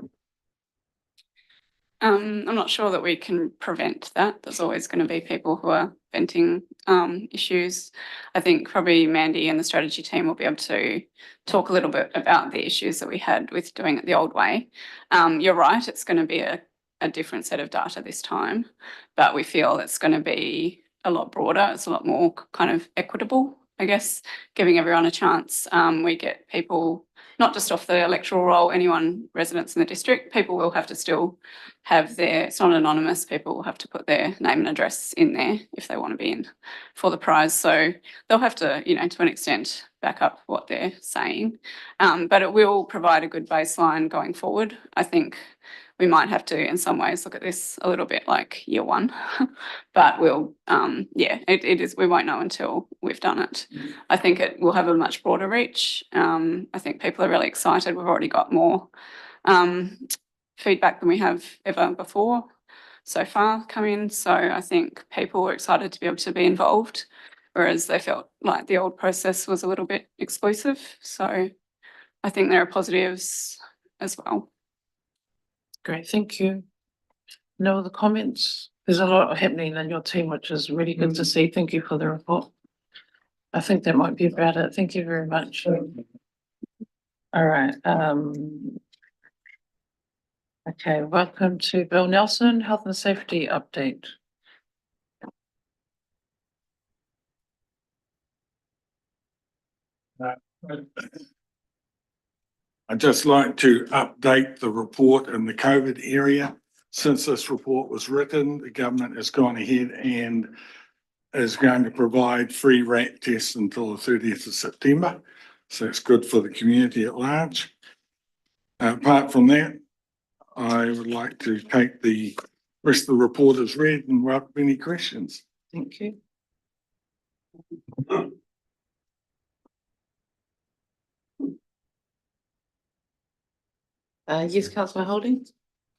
I'm not sure that we can prevent that. There's always going to be people who are venting issues. I think probably Mandy and the strategy team will be able to talk a little bit about the issues that we had with doing it the old way. You're right, it's going to be a different set of data this time, but we feel it's going to be a lot broader. It's a lot more kind of equitable, I guess, giving everyone a chance. We get people not just off the electoral roll, anyone residents in the district, people will have to still have it's not anonymous, people will have to put their name and address in there if they want to be in for the prize. So they'll have to, to an extent, back up what they're saying. But it will provide a good baseline going forward. I think we might have to, in some ways, look at this a little bit like year one, but we'll, it is, we won't know until we've done it. I think it will have a much broader reach. I think people are really excited. We've already got more feedback than we have ever before so far come in. So I think people were excited to be able to be involved, whereas they felt like the old process was a little bit exclusive. So I think there are positives as well. Great, thank you. No other comments? There's a lot happening in your team, which is really good to see. Thank you for the report. I think that might be about it. Thank you very much. All right. Okay, welcome to Bill Nelson, Health and Safety Update. I'd just like to update the report in the COVID area. Since this report was written, the government has gone ahead and is going to provide free RAT tests until the 30th of September. So it's good for the community at large. Apart from that, I would like to take the rest of the report as read and welcome any questions. Thank you. Yes, Councillor Holding.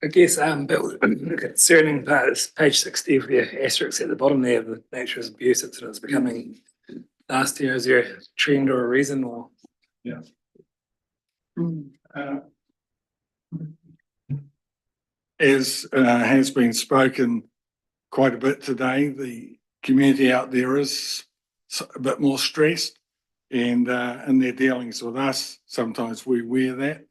I guess, Bill, concerning part is page 60 of your asterisks at the bottom there, the nature of abuse incidents becoming nastier. Is there a trend or a reason or? Yeah. As has been spoken quite a bit today, the community out there is a bit more stressed and in their dealings with us, sometimes we wear that.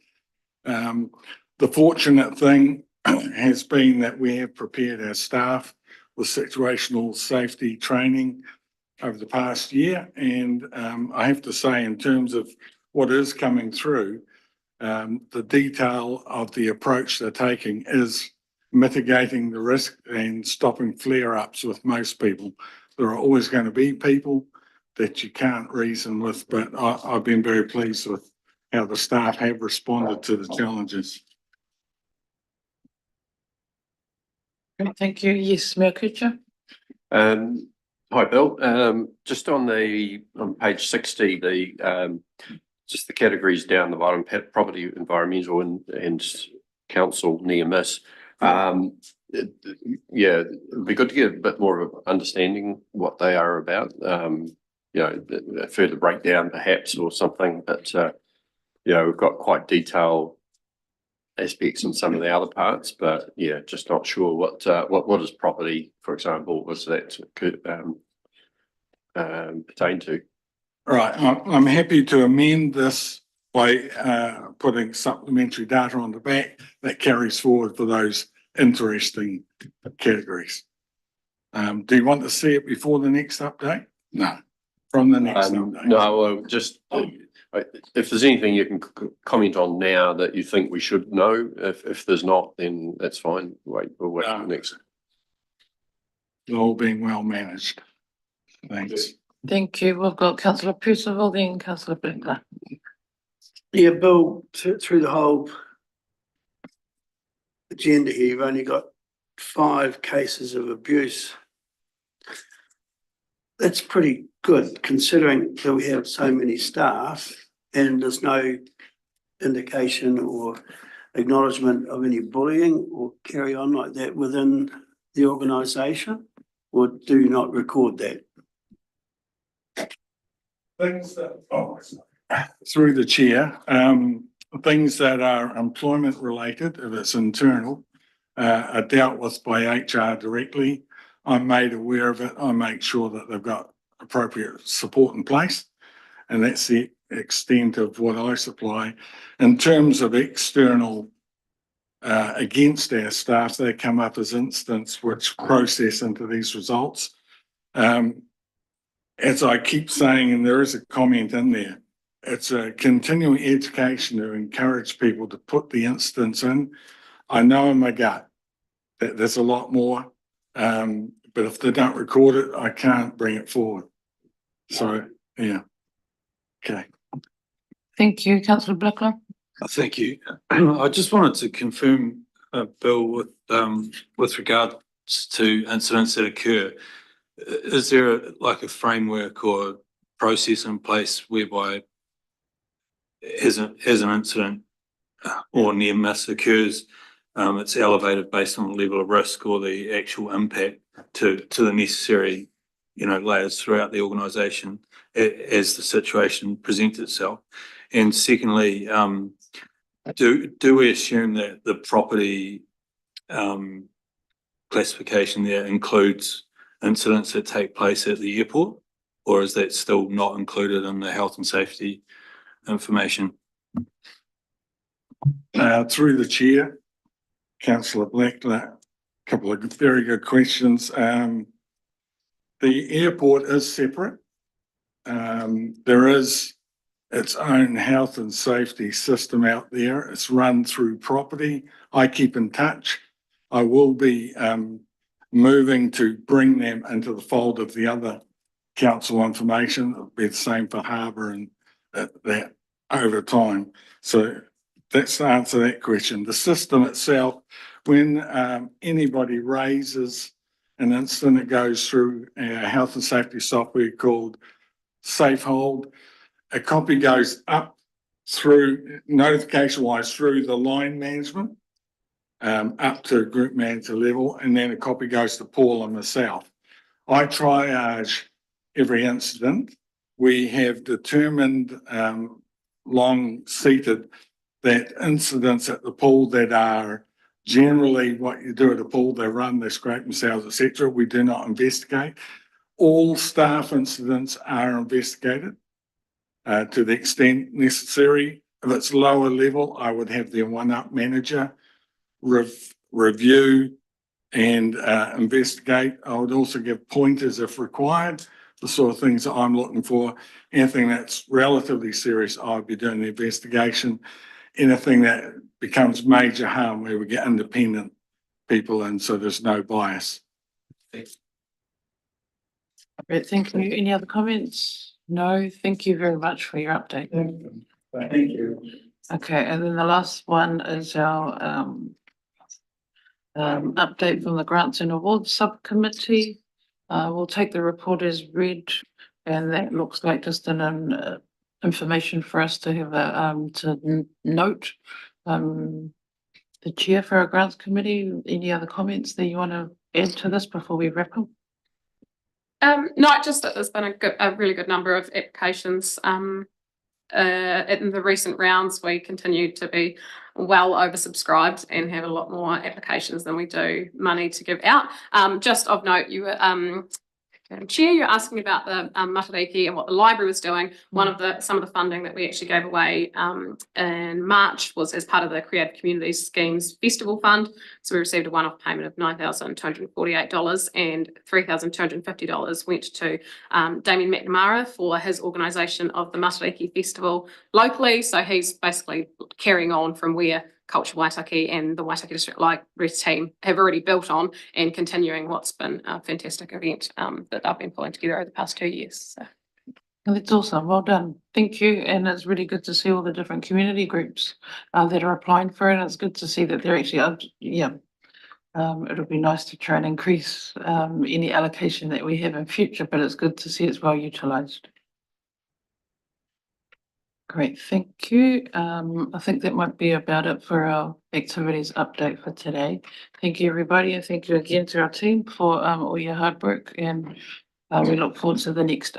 The fortunate thing has been that we have prepared our staff with situational safety training over the past year. And I have to say, in terms of what is coming through, the detail of the approach they're taking is mitigating the risk and stopping flare-ups with most people. There are always going to be people that you can't reason with, but I've been very pleased with how the staff have responded to the challenges. Thank you. Yes, Mayor Kuchar. Hi, Bill. Just on page 60, just the categories down the bottom, property, environmental and council near miss. Yeah, it'd be good to get a bit more of an understanding what they are about. A further breakdown perhaps or something, but we've got quite detailed aspects in some of the other parts, but yeah, just not sure what is property, for example, was that could pertain to. Right, I'm happy to amend this by putting supplementary data on the back that carries forward for those interesting categories. Do you want to see it before the next update? No, from the next update. No, just if there's anything you can comment on now that you think we should know. If there's not, then that's fine. We'll wait for the next. It's all being well managed. Thanks. Thank you. We've got Councillor Percival, then Councillor Binkler. Yeah, Bill, through the whole agenda here, you've only got 5 cases of abuse. That's pretty good considering that we have so many staff and there's no indication or acknowledgement of any bullying or carry on like that within the organisation, or do you not record that? Things that, through the chair, things that are employment related, if it's internal, are dealt with by HR directly. I'm made aware of it. I make sure that they've got appropriate support in place. And that's the extent of what I supply. In terms of external against our staff, they come up as incidents which process into these results. As I keep saying, and there is a comment in there, it's a continuing education to encourage people to put the incidents in. I know in my gut that there's a lot more, but if they don't record it, I can't bring it forward. So, yeah. Okay. Thank you, councillor Blacklock. Thank you. I just wanted to confirm, Bill, with regards to incidents that occur. Is there like a framework or process in place whereby as an incident or near miss occurs, it's elevated based on the level of risk or the actual impact to the necessary, layers throughout the organisation as the situation presents itself? And secondly, do we assume that the property classification there includes incidents that take place at the airport, or is that still not included in the health and safety information? Through the chair, councillor Blacklock, a couple of very good questions. The airport is separate. There is its own health and safety system out there. It's run through property. I keep in touch. I will be moving to bring them into the fold of the other council information. It'll be the same for harbour and that over time. So that's the answer to that question. The system itself, when anybody raises an incident, it goes through our health and safety software called Safe Hold. A copy goes up through, notification wise, through the line management, up to group manager level, and then a copy goes to Paul and myself. I triage every incident. We have determined, long seated, that incidents at the pool that are generally what you do at a pool, they run, they scrape themselves, etc. We do not investigate. All staff incidents are investigated to the extent necessary. If it's lower level, I would have the one-up manager review and investigate. I would also give pointers if required, the sort of things that I'm looking for. Anything that's relatively serious, I would be doing the investigation. Anything that becomes major harm, where we get independent people in, so there's no bias. Great, thank you. Any other comments? No, thank you very much for your update. Thank you. Okay, and then the last one is our update from the Grants and Awards Subcommittee. We'll take the report as read, and that looks like just an information for us to have to note. The chair for our Grants Committee, any other comments that you want to add to this before we wrap up? No, just that there's been a really good number of applications. In the recent rounds, we continue to be well oversubscribed and have a lot more applications than we do money to give out. Just of note, you were Madam Chair, you're asking about the Matariki and what the library was doing. Some of the funding that we actually gave away in March was as part of the Creative Communities Schemes Festival Fund. So we received a one-off payment of $9,248 and $3,250 went to Damien McNamara for his organisation of the Matariki Festival locally. So he's basically carrying on from where Culture Waitaki and the Waitaki District Library team have already built on, and continuing what's been a fantastic event that they've been pulling together over the past 2 years. So. That's awesome. Well done. Thank you. And it's really good to see all the different community groups that are applying for it. And it's good to see that they're actually, it'll be nice to try and increase any allocation that we have in future, but it's good to see it's well utilised. Great, thank you. I think that might be about it for our activities update for today. Thank you, everybody, and thank you again to our team for all your hard work, and we look forward to the next